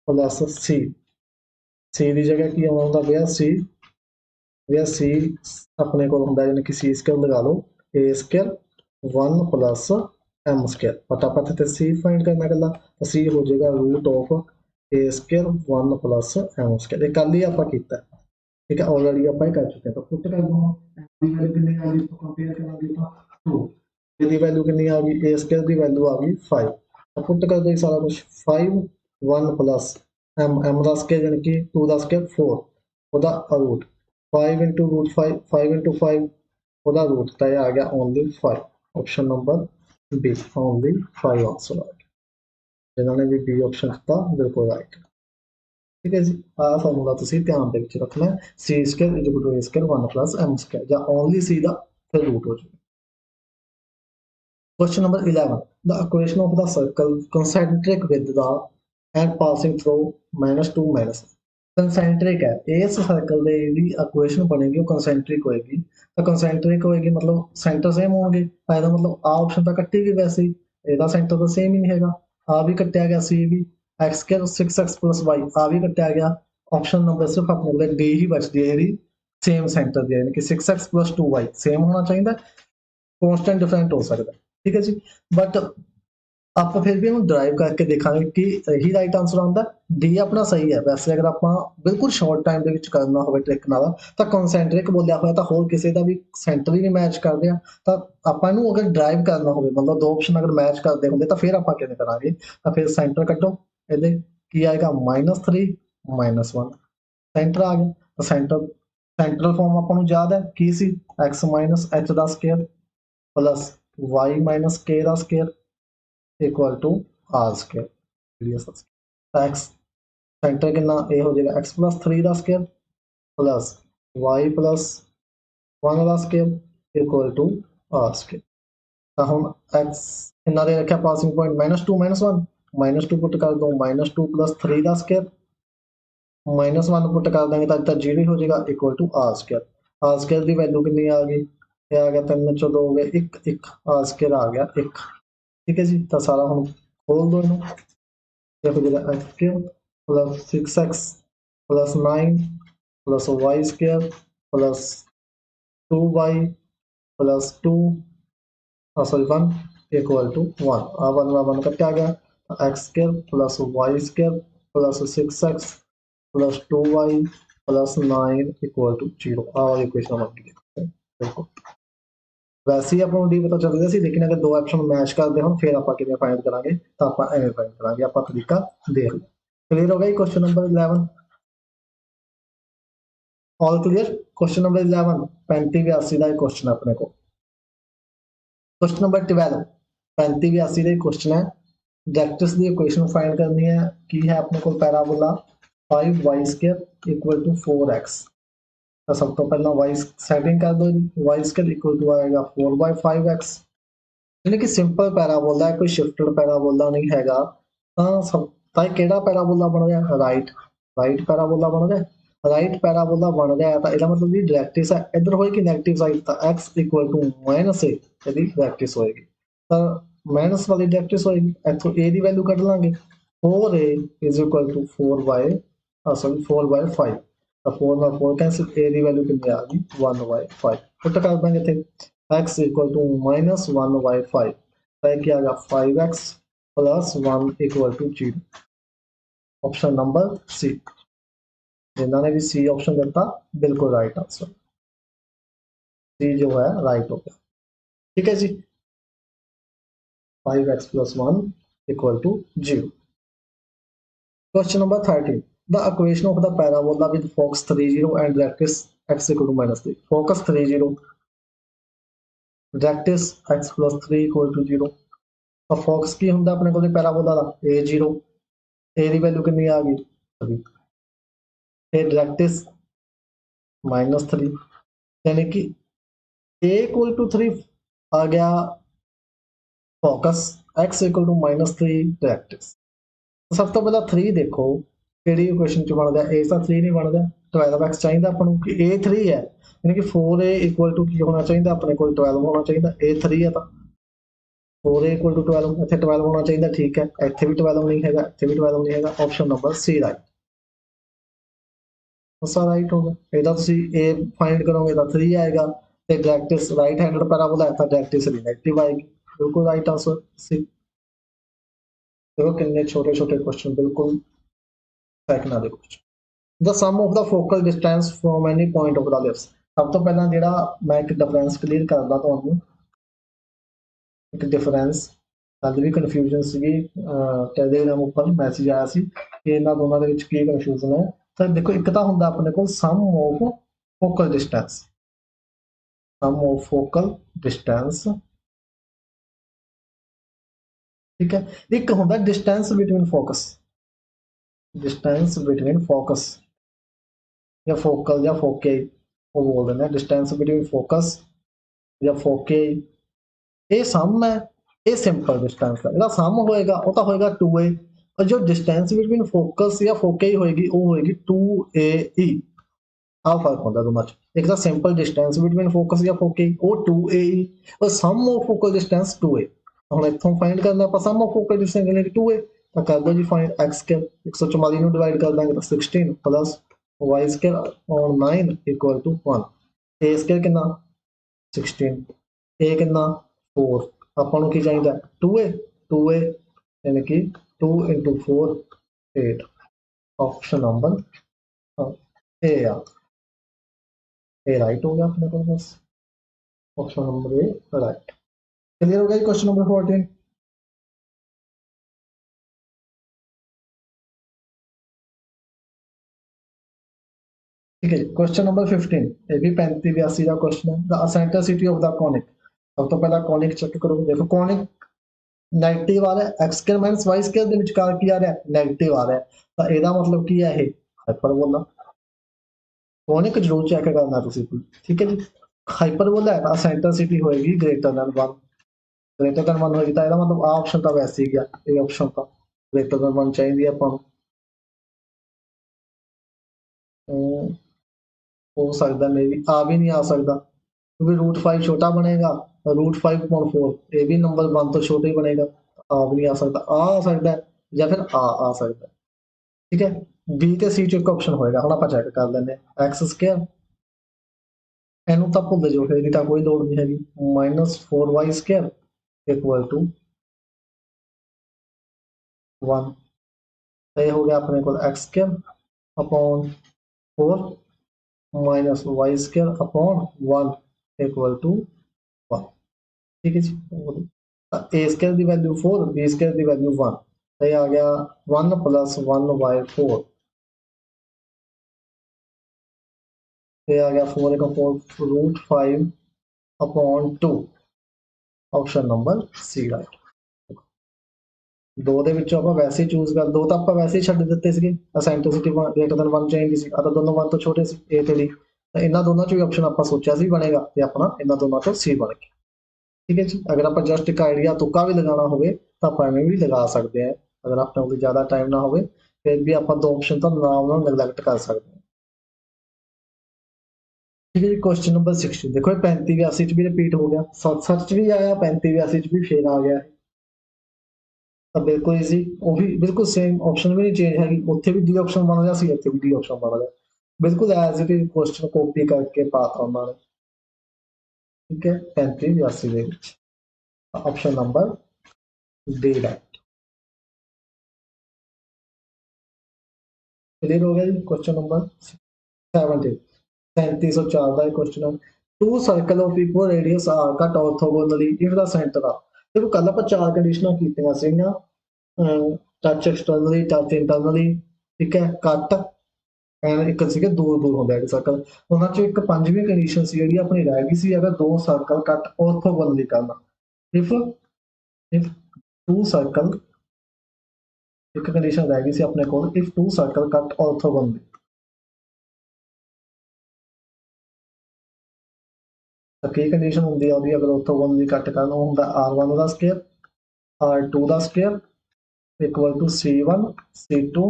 A: plus c, c ਦੀ ਜਗ੍ਹਾ ਕੀ ਆਉਂਦਾ ਪਿਆ c, या सी अपने को होंगे यानी कि सी स्क्वायर लगा लो ए स्क्वायर 1 प्लस एम स्क्वायर फटाफट तो सी फाइंड करना कला, तो सी हो जाएगा root of a square 1 plus m square. कल ही आप किया, ठीक है ऑलरेडी आप कर चुके हैं। तो पुट कर दो वैल्यू कितनी आ गई, तो कंपेयर करेंगे तो 2 की वैल्यू कितनी आ गई, ए स्क्वायर की वैल्यू आ गई 5। तो पुट कर दो सारा कुछ 5 1 प्लस एम, एम का स्क्वायर यानी कि 2 का स्क्वायर 4 ਉਹਦਾ रूट 5 into root 5 5 into 5 ਉਹਦਾ रूट ਤਾਂ ਇਹ ਆ ਗਿਆ only 5। Option number B only 5 answer आ गया, ਜਿਨ੍ਹਾਂ ਨੇ ਵੀ बी ऑप्शन ਦਿੱਤਾ ਬਿਲਕੁਲ ਰਾਈਟ। ठीक है जी, ਆਹ ਫਾਰਮੂਲਾ ਤੁਸੀਂ ਧਿਆਨ ਦੇ ਵਿੱਚ ਰੱਖਣਾ ਹੈ, c square is equal to a square 1 plus m square ਜਾਂ only c ਦਾ ਫਿਰ रूट ਹੋ ਜਾਏਗਾ। Question number 11 the equation of the circle concentric with the and passing through -2 minus concentric है इस सर्कल ਦੇ ਜਿਹੜੀ ਇਕੁਏਸ਼ਨ ਬਣੇਗੀ ਉਹ ਕੰਸੈਂਟ੍ਰਿਕ ਹੋਏਗੀ। ਤਾਂ ਕੰਸੈਂਟ੍ਰਿਕ ਹੋਏਗੀ मतलब ਸੈਂਟਰ ਸੇਮ ਹੋਣਗੇ, ਤਾਂ ਇਹਦਾ मतलब ਆ ਆਪਸ਼ਨ ਤਾਂ ਕੱਟੀ ਗਈ, ਵੈਸੇ ਹੀ ਇਹਦਾ ਸੈਂਟਰ ਤਾਂ ਸੇਮ ਹੀ ਨਹੀਂ ਹੈਗਾ, ਆ ਵੀ ਕੱਟਿਆ ਗਿਆ ਸੀ ਵੀ x square 6x plus y ਆ ਵੀ ਕੱਟਿਆ ਗਿਆ। ऑप्शन नंबर सिर्फ अपने को डी ही बचती है यदि सेम सेंटर दी यानी कि 6x plus 2y सेम होना चाहिए, कॉन्स्टेंट डिफरेंट हो सकता है। ठीक है जी, बट ਆਪਾਂ ਫਿਰ ਵੀ ਇਹਨੂੰ ਡਰਾਈਵ ਕਰਕੇ ਦੇਖਾਂਗੇ ਕਿ ਇਹੀ ਰਾਈਟ ਆਨਸਰ ਆਉਂਦਾ। ਡੀ ਆਪਣਾ ਸਹੀ ਹੈ। ਵੈਸੇ ਅਗਰ ਆਪਾਂ ਬਿਲਕੁਲ ਸ਼ਾਰਟ ਟਾਈਮ ਦੇ ਵਿੱਚ ਕਰਨਾ ਹੋਵੇ ਟ੍ਰਿਕ ਨਾਲ, ਤਾਂ ਕਨਸੈਂਟਰਿਕ ਬੋਲਿਆ ਹੋਇਆ ਤਾਂ ਹੋਰ ਕਿਸੇ ਦਾ ਵੀ ਸੈਂਟਰ ਹੀ ਨਹੀਂ ਮੈਚ ਕਰਦੇ ਆ, ਤਾਂ ਆਪਾਂ ਇਹਨੂੰ ਅਗਰ ਡਰਾਈਵ ਕਰਨਾ ਹੋਵੇ मतलब ਦੋ ਆਪਸ਼ਨ ਅਗਰ ਮੈਚ ਕਰਦੇ ਹੁੰਦੇ ਤਾਂ ਫਿਰ ਆਪਾਂ ਕਿਵੇਂ ਕਰਾਂਗੇ, ਤਾਂ ਫਿਰ ਸੈਂਟਰ ਕੱਢੋ, ਇਹਦੇ ਕੀ ਆਏਗਾ -3 -1 ਸੈਂਟਰ ਆ ਗਿਆ। ਤਾਂ ਸੈਂਟਰਲ ਫਾਰਮ ਆਪਾਂ ਨੂੰ ਯਾਦ ਹੈ ਕੀ ਸੀ, x - h ਦਾ ਸਕੁਅਰ ਪਲੱਸ y - k ਦਾ square equal to r square. X centre कितना ए हो जाएगा x plus 3 का स्क्वायर प्लस वाई प्लस 1 का square equal to r square. तो हम एक्स कितना दे रखा पासिंग पॉइंट -2 -1 -2 पुट कर दो -2 प्लस 3 का स्केयर -1 पुट कर देंगे तो 0 हो जाएगा इक्वल टू आर स्केयर की वैल्यू कितनी आ गई, ये आ गया 3 × 2 हो गया 1 1 आर स्केयर आ गया 1। ठीक है जी, तो सारा हम खोल दो इन्हों, देखो जी x cube plus 6x plus 9 plus y square plus 2y plus 2 sorry 1 equal to 1। अब 1 का क्या आ गया x square plus y square plus 6x plus 2y plus 9 equal to 0। आ वाली इक्वेशन बन गई देखो। वैसे ही ਆਪਾਂ ਨੂੰ d ਪਤਾ ਚੱਲ ਗਿਆ ਸੀ, ਲੇਕਿਨ ਅਗਰ ਦੋ ਆਪਸ਼ਨ ਮੈਚ ਕਰਦੇ ਹੋਣ ਫਿਰ ਆਪਾਂ ਕਿਵੇਂ ਫਾਈਂਡ ਕਰਾਂਗੇ, ਤਾਂ ਆਪਾਂ ਐਵੇਂ ਫਾਈਂਡ ਕਰਾਂਗੇ। ਆਪਾਂ ਤਰੀਕਾ ਦੇਖ ਲਓ। क्लियर हो गया question number 11 all clear. Question number 11 3582 का क्वेश्चन है अपने को। क्वेश्चन नंबर 12 3582 का क्वेश्चन है, डायरेक्ट्रिक्स की इक्वेशन फाइंड करनी है। की है अपने को parabola 5y² equal to 4x। तो सब तो पहला y सेटिंग कर दो, y² इक्वल टू आएगा 4/5x, यानी कि सिंपल पैराबोला है, कोई शिफ्टेड पैराबोला नहीं हैगा। सब ਕਿਹੜਾ ਪੈਰਾਬੋਲਾ ਬਣ ਗਿਆ ਰਾਈਟ ਪੈਰਾਬੋਲਾ ਬਣ ਗਿਆ। ਰਾਈਟ ਪੈਰਾਬੋਲਾ ਬਣ ਗਿਆ ਤਾਂ ਇਹਦਾ ਮਤਲਬ ਜੀ ਡਾਇਰੈਕਟ੍ਰਿਕਸ ਹੈ, ਇੱਧਰ ਹੋਏਗੀ ਨੈਗੇਟਿਵ ਸਾਈਡ ਤਾਂ x ਇਕੁਅਲ ਟੂ -a ਇਹਦੀ ਡਾਇਰੈਕਟ੍ਰਿਕਸ ਹੋਏਗੀ। ਤਾਂ ਮਾਈਨਸ ਵਾਲੀ ਡਾਇਰੈਕਟ੍ਰਿਕਸ ਹੋਏਗੀ, ਇੱਥੋਂ a ਦੀ ਵੈਲਿਊ ਕੱਢ ਲਾਂਗੇ 4a ਇਜ਼ ਇਕੁਅਲ ਟੂ 4/5। ਤਾਂ 4 ਨਾਲ 4 ਕੈਂਸਲ, a ਦੀ ਵੈਲਿਊ ਕਿੰਨੀ ਆ ਗਈ 1/5। ਪੁੱਟ ਕਰ ਦਾਂਗੇ ਇੱਥੇ x इक्वल टू -1/5, तो क्या आ गया 5x plus 1 equal to 0। Option number C, जिन्होंने भी सी ऑप्शन दिता बिल्कुल राइट आंसर, सी जो है राइट हो गया। ठीक है जी, 5x plus 1 equal to 0। Question number 13, the equation of the parabola with focus 30 and directrix x equal to -3। focus 30, directrix x plus 3 equal to 0। तो फोकस की होंगे अपने को पैराबोला का a0, a की वैल्यू कितनी आ गई 3, फिर डायरेक्ट्रिक्स -3, यानी कि a इक्वल टू 3 आ गया focus, x equal to -3 directrix. तो सब तो पहला 3 देखो ਕਿਹੜੀ ਇਕੁਏਸ਼ਨ ਚ ਬਣਦਾ, a ਤਾਂ 3 ਨਹੀਂ ਬਣਦਾ, 12x ਚਾਹੀਦਾ ਆਪਾਂ ਨੂੰ ਕਿ a 3 ਹੈ, यानी कि 4a इक्वल टू की होना चाहिए अपने को 12 होना चाहिए, a 3 है तो 4a इक्वल टू 12, इतने 12 होना चाहिए। ठीक है, इतने भी 12 नहीं है, इतने भी 12 नहीं है। ऑप्शन नंबर सी राइट, सारा राइट होगा। ਇਹਦਾ ਤੁਸੀਂ a फाइंड करोगे तो 3 आएगा, ਤੇ डायरेक्ट्रिक्स राइट हैंडेड पैराबोला है तो डायरेक्ट्रिक्स नेगेटिव आएगी। बिल्कुल राइट आंसर सी। देखो कितने छोटे छोटे क्वेश्चन, बिल्कुल सेकंड वाले question. The sum of the focal distance from any point of the ellipse. सब तो पहला ਜਿਹੜਾ मैं एक डिफरेंस क्लीयर करदा ਤੁਹਾਨੂੰ, एक डिफरेंस कल भी कन्फ्यूजन सी टैलीग्राम उपर मैसेज आया सी कि इन्होंने दोनों के की कन्फ्यूजन है। तो देखो एक तो होंगे अपने को sum of focal distance, sum of focal distance, ठीक है। एक होंगे distance between focus, distance between focus या फोकल या फोके, वो बोल देना डिस्टेंस बिटवीन फोकस या फोके। ये सम है, ये सिंपल डिस्टेंस है, जो सम होएगा वो तो होएगा 2a, और जो डिस्टेंस बिटवीन फोकस या फोके होएगी वो होएगी 2ae। आ फर्क होता दोनों च, एक तो सिंपल डिस्टेंस बिटवीन फोकस या फोके वो 2ae, और सम ऑफ फोकल डिस्टेंस 2a। हम इतों फाइंड करना आप सम ऑफ फोकल डिस्टेंस यानी 2a, तो कर दो जी फाइंड x स्क्वायर 144 ਨੂੰ डिवाइड कर देंगे तो 16 प्लस y स्क्वायर और 9 इक्वल टू 1। a स्क्वायर कितना 16, a कितना 4, ਆਪਾਂ ਨੂੰ ਕੀ ਚਾਹੀਦਾ 2a यानी कि 2 × 4 8। ऑप्शन नंबर ए ए राइट हो गया अपने को, बस option number A right. Clear हो गया क्वेश्चन नंबर 14। ठीक है, क्वेश्चन नंबर 15, ये भी 3582 का क्वेश्चन है। The eccentricity of the conic. सब तो पहला कॉनिक चेक करो, देखो कॉनिक नेगेटिव आ रहा है, x square minus y square ਦੇ ਵਿਚਕਾਰ ਕੀ ਆ ਰਿਹਾ ਹੈ नेगेटिव आ रहा है, तो ਇਹਦਾ मतलब ਕੀ ਹੈ ਇਹ ਹਾਈਪਰਬੋਲਾ। टॉनिक जरूर चेक करना तुसीं, ठीक है जी। हाइपरबोला है एसेंट्रिसिटी होएगी ग्रेटर दैन 1, ग्रेटर दैन 1 होएगी, तो ਇਹਦਾ मतलब आ ऑप्शन तो वैसे ही गया, ये ऑप्शन तो ग्रेटर दैन 1 चाहिए ਆਪਾਂ ਨੂੰ। हो सकता मे भी आ भी नहीं आ सकता, क्योंकि रूट 5 छोटा बनेगा, रूट 5/4 ये भी नंबर 1 तो छोटा ही बनेगा, आ भी नहीं आ सकता, आ सकता है या फिर आ सकता है, ठीक है। बी ਤੇ ਸੀ ਚ ਇੱਕ ਆਪਸ਼ਨ ਹੋਏਗਾ, ਹੁਣ ਆਪਾਂ ਚੈੱਕ ਕਰ ਲੈਂਦੇ ਹਾਂ। x ਸਕੁਅਰ ਇਹਨੂੰ ਤਾਂ ਭੁੱਲ ਜਾਓ, ਇਹਦੀ ਤਾਂ ਕੋਈ ਲੋੜ ਨਹੀਂ ਹੈਗੀ, -4y ਸਕੁਅਰ ਇਕੁਅਲ ਟੂ 1, ਇਹ ਹੋ ਗਿਆ ਆਪਣੇ ਕੋਲ x square upon 4 minus y square upon 1 equal to 1, ठीक है जी। ए स्क्र की वैल्यू 4, बी स्क्र की वैल्यू 1, तो ये आ गया 1 + 1/4, ये आ गया 4 का 4 root 5 upon 2, option number C right. दो ਦੇ ਵਿੱਚੋਂ ਆਪਾਂ ਵੈਸੇ ਹੀ ਚੂਜ਼ ਕਰ, ਦੋ ਤਾਂ ਆਪਾਂ ਵੈਸੇ ਹੀ ਛੱਡ ਦਿੱਤੇ ਸੀਗੇ, ਅਸੈਂਟ੍ਰਿਸਿਟੀ ਗ੍ਰੇਟਰ ਦੈਨ 1 ਚਾਹੀਦੀ ਸੀ, ਆ ਤਾਂ ਦੋਨੋਂ 1 ਤੋਂ ਛੋਟੇ ਸੀ ਏ ਤੇ ਡੀ, ਤਾਂ ਇਹਨਾਂ ਦੋਨਾਂ ਚੋਂ ਹੀ ਆਪਸ਼ਨ ਆਪਾਂ ਸੋਚਿਆ ਸੀ ਬਣੇਗਾ, ਤੇ ਆਪਣਾ ਇਹਨਾਂ ਦੋਨਾਂ ਚੋਂ ਸੀ ਬਣ ਗਿਆ, ठीक है जी। अगर आप जस्ट एक आइडिया तुक्का भी लगाना होवे तो आप एवें भी लगा सकते हैं, अगर आपने कोई ज़्यादा टाइम ना होवे फिर भी आप दो ऑप्शन तो नाम ना नेगलैक्ट कर सकते हैं, ठीक है जी। क्वेश्चन नंबर 60 देखो, 35-82 च भी रिपीट हो गया, 67 च भी आया, 35-82 च भी फिर आ गया, तो बिल्कुल ईजी, वो भी बिल्कुल सेम ऑप्शन भी नहीं चेंज है, उत्थे भी डी ऑप्शन बन गया सी, इत्थे भी डी ऑप्शन बन गया, बिल्कुल as it is question copy करके पाता उन्होंने, ठीक है। 35-82 ਦੇ ਵਿੱਚ option number D right. Clear हो गया जी। क्वेश्चन नंबर 70 3704 का क्वेश्चन है, two circle of equal radius r cut orthogonally if the centre of, देखो कल आप चार कंडीशनां कीतियां सीगियां, टच एक्सटर्नली, टच इंटरनली, ठीक है, कट एंड एक सीगे दूर दूर होंदा है सर्कल, उन्हां चों एक पंजवीं कंडीशन सी जिहड़ी अपनी रह गई सी, अगर दो सर्कल कट ऑर्थोगोनली करना, इफ इफ टू सर्कल, एक कंडीशन रह गई सी अपने कोल, if two circle cut orthogonally, तो की कंडीशन होंदी है ਉਹਦੀ, अगर ऑर्थोगोनली कट करना होंदा r1 ਦਾ ਸਕੁਅਰ r2 ਦਾ square equal to c1 c2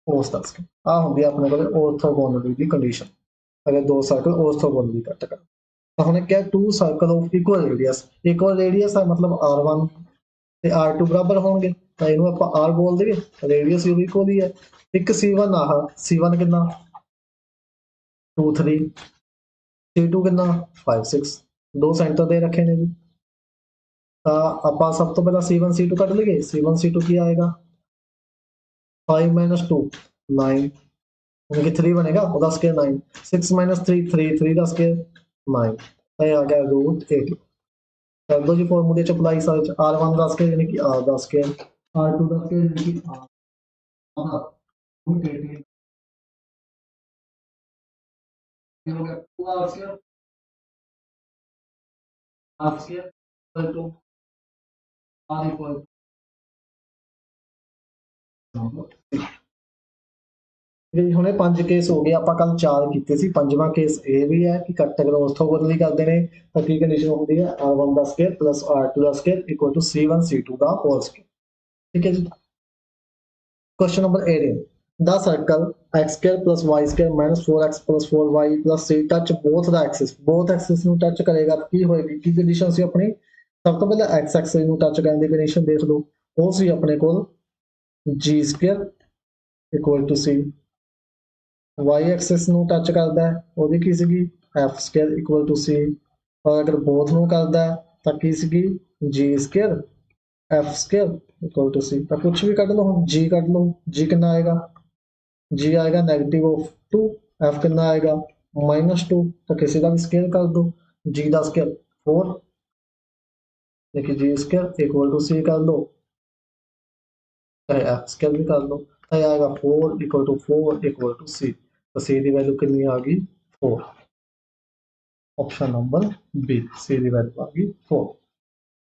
A: cos ਦਾ ਸਕੁਅਰ, ਆ ਹੁੰਦੀ ਹੈ ਆਪਣੇ ਕੋਲ ऑर्थोगोनली ਦੀ ਕੰਡੀਸ਼ਨ, अगर दो सर्कल ऑर्थोगोनली कट कर, तो हमने क्या two circle of equal radius है, मतलब r1 ਤੇ r2 बराबर होंगे, तो इनू आप r बोल देंगे, रेडियस भी इक्वल ही है, एक c1 आह c1 कितना 2 3, c2 कितना 5 6, दो सेंटर दे रखे ने जी, तो आप सब तो पहला c1 c2 कट लेंगे, c1 c2 की आएगा 5 - 2 9, उनके 3 बनेगा, ਉਹਦਾ स्क्वायर 9, 6 - 3 3, 3 ਦਾ स्क्वायर 9, ਇਹ ਆ ਗਿਆ √8, कर दो जी फॉर्मूले च अप्लाई सर्च, r1 ਦਾ स्क्वायर यानी कि r ਦਾ स्क्वायर, r2 ਦਾ स्क्वायर यानी कि r का √8 हो गया, 2r square r square equal to r equal हुणे 5 केस हो गए, आप कल 4 किए सी, पंजवां केस ये भी है कि कट अगर ऑर्थोगोनली करते हैं तो की कंडीशन होती है r1 का स्क्वायर प्लस r2 का square equal to c1 c2 का होल स्क्वायर, ठीक है जी। Question number 18, the circle x square plus y square minus 4x plus 4y plus c touch both axis ਨੂੰ टच करेगा, की होएगी की कंडीशन सी अपनी, सब तो पहले x एक्सिस ਨੂੰ टच करने की कंडीशन देख लो, वो सी अपने कोल g square equal to c, y axis ਨੂੰ टच करता है ਉਹਦੀ ਕੀ ਸੀਗੀ f square equal to c, और अगर बोथ ਨੂੰ करता है तो की ਸੀਗੀ g square f square equal to c, तो कुछ भी कट लो, g कट लो, g कितना आएगा, g आएगा -2, f कितना आएगा -2, तो किसी का भी स्क्वायर कर दो, g का स्क्वायर 4, देखिए g square equal to c कर लो, चाहे f स्क्वायर भी कर लो, तो आएगा 4 equal to 4 equal to c, तो c की वैल्यू कितनी आ गई 4, ऑप्शन नंबर बी सी की वैल्यू आ गई 4।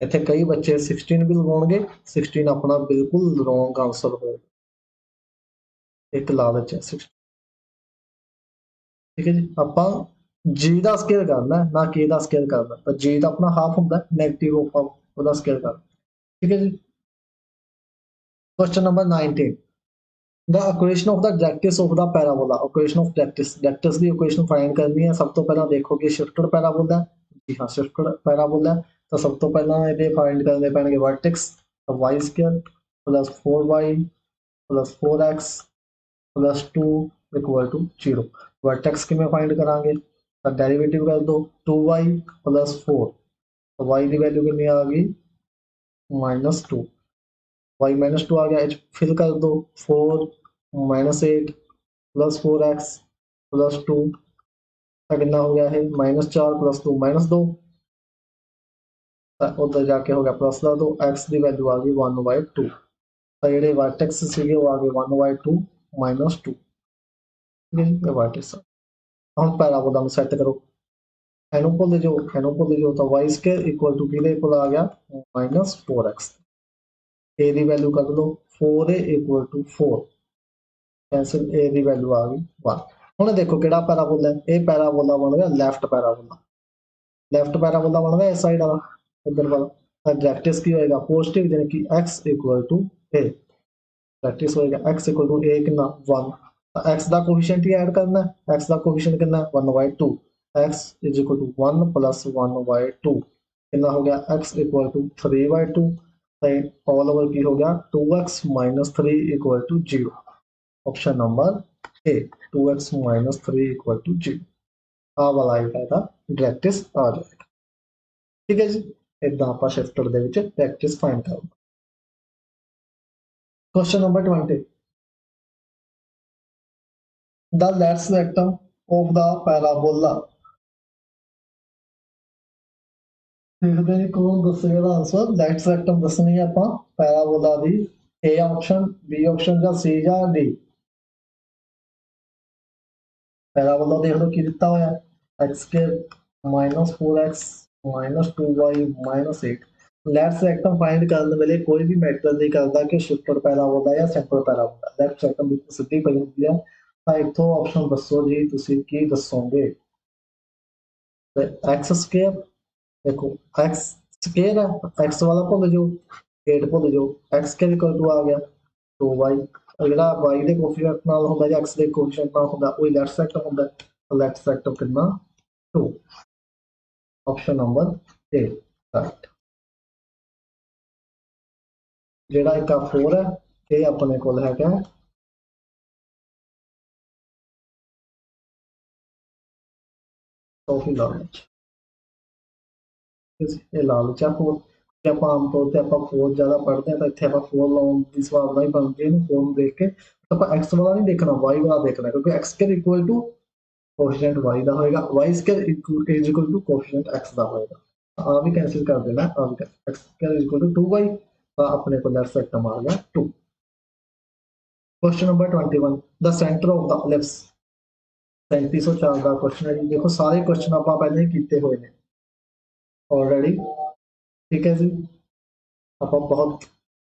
A: इतने कई बच्चे 16 भी लगाएंगे, 16 अपना बिल्कुल रॉन्ग आंसर होगा, एक लालच है 16। ठीक है जी। ਆਪਾਂ g ਦਾ ਸਕੇਅਰ ਕਰਨਾ ਨਾ k ਦਾ ਸਕੇਅਰ ਕਰਨਾ, ਤਾਂ g ਦਾ ਆਪਣਾ ਹਾਫ ਹੁੰਦਾ ਨੈਗੇਟਿਵ ਆਫ ਉਹਦਾ ਸਕੇਅਰ ਕਰਨਾ। ਠੀਕ ਹੈ ਜੀ। Question number 19, the equation of the directrix of the parabola, equation of directrix the equation find करनी है। सब तो पहला देखो कि shifted parabola, जी हाँ shifted parabola, तो सब तो पहला ये फाइंड करने पैणगे वर्टेक्स, तो y square plus 4y plus 4x plus 2 equal to 0। Vertex किमें फाइंड करांगे, तो डेरिवेटिव कर दो 2y प्लस 4, तो y की वैल्यू कितनी आ गई -2, y -2 आ गया, फिल कर दो 4 -8 प्लस 4x प्लस 2 कितना हो गया है -4 प्लस 2 -2, उधर जाके हो गया प्लस का 2, x की वैल्यू आ गई 1/2, तो ये वर्टेक्स सीगे वो आ गए 1/2 -2। ये वर्टेक्स हम पैराबोला में सेट करो, एनू भुल जाओ तो y स्क्वायर इक्वल टू किहदे कोल आ गया -4x, ए की वैल्यू कढ लो 4a equal to 4, cancel a की वैल्यू आ गई 1। ਹੁਣ देखो ਕਿਹੜਾ ਪੈਰਾਬੋਲਾ है, ਇਹ ਪੈਰਾਬੋਲਾ बन गया लेफ्ट पैराबोला, लेफ्ट पैराबोला बन गया इस साइड वाला इधर वाला, डायरेक्ट्रिक्स की होएगा पॉजिटिव यानी कि x equal to a, directrix होएगा x इक्वल टू a कितना 1, x का कोफिशिएंट ही ऐड करना है, x का कोफिशिएंट कितना 1/2, x is equal to 1 plus 1/2 कितना हो गया x equal to 3/2, all over की हो गया 2x minus 3 equal to 0। Option number A 2x minus 3 equal to 0 आ वाला आएगा डायरेक्ट्रिक्स आ जाएगा। ठीक है जी, इदा आप शिफ्टेड ਦੇ ਵਿੱਚ डायरेक्ट्रिक्स फाइंड करो। Question number 20, the left rectum of the parabola, देखते हैं कौन दसेगा आंसर, लेफ्ट रेक्टम दसनी है ਆਪਾਂ parabola the, A option B option ਜਾਂ सी ਜਾਂ डी। पैराबोला देख लो की दिता होया x के -4x -2y -8। Left rectum find करने वेले कोई भी मैटर नहीं करता कि शिफ्टेड पैराबोला या सिंपल पैराबोला, लेफ्ट रेक्टम बिल्कुल सीधी पई हुंदी है। ਤਾਂ इथों ऑप्शन दसो जी ਤੁਸੀਂ ਕੀ दसोगे, ਤੇ x स्क्वायर देखो x स्क्वायर है, x वाला भुल जाओ 8 भुल जाओ, x के इक्वल टू आ गया 2y, ਜਿਹੜਾ y ਦੇ ਕੋਫੀਸ਼ੀਐਂਟ ਨਾਲ ਹੁੰਦਾ ਜਾਂ x ਦੇ ਕੋਫੀਸ਼ੀਐਂਟ ਨਾਲ ਹੁੰਦਾ ਉਹ ਲੈਫਟ ਸੈਕਟਰ ਹੁੰਦਾ, ਲੈਫਟ ਸੈਕਟਰ ਕਿੰਨਾ 2, ऑप्शन नंबर ए राइट। ਜਿਹੜਾ ਇੱਕ ਆ 4 ਹੈ ਇਹ ਆਪਣੇ ਕੋਲ ਹੈਗਾ ਕਾਫੀ ਲਾਲਚ, ਇਹ ਲਾਲਚ ਆ 4, ਕਿ ਆਪਾਂ ਆਮ ਤੌਰ ਤੇ ਆਪਾਂ 4 ਜ਼ਿਆਦਾ ਪੜ੍ਹਦੇ ਹਾਂ ਤਾਂ ਇੱਥੇ ਆਪਾਂ 4 ਲਾਉਣ ਦੀ ਸੰਭਾਵਨਾ ਹੀ ਬਣਦੀ ਹੈ। ਇਹਨੂੰ 4 ਨੂੰ ਦੇਖ ਕੇ ਆਪਾਂ x ਵਾਲਾ ਨਹੀਂ ਦੇਖਣਾ y ਵਾਲਾ ਦੇਖਣਾ, ਕਿਉਂਕਿ x square equal to coefficient y ਦਾ ਹੋਏਗਾ, y square is equal to coefficient x ਦਾ ਹੋਏਗਾ। ਆ ਵੀ कैंसिल कर देना, आ भी x square is equal to 2y, अपने को लेफ्ट सेक्टम आ गया 2। Question number 21, the centre of the ellipse, 3704 का क्वेश्चन है जी। देखो सारे क्वेश्चन आप पहले ही कीते हुए ने ऑलरेडी, ठीक है जी, आप बहुत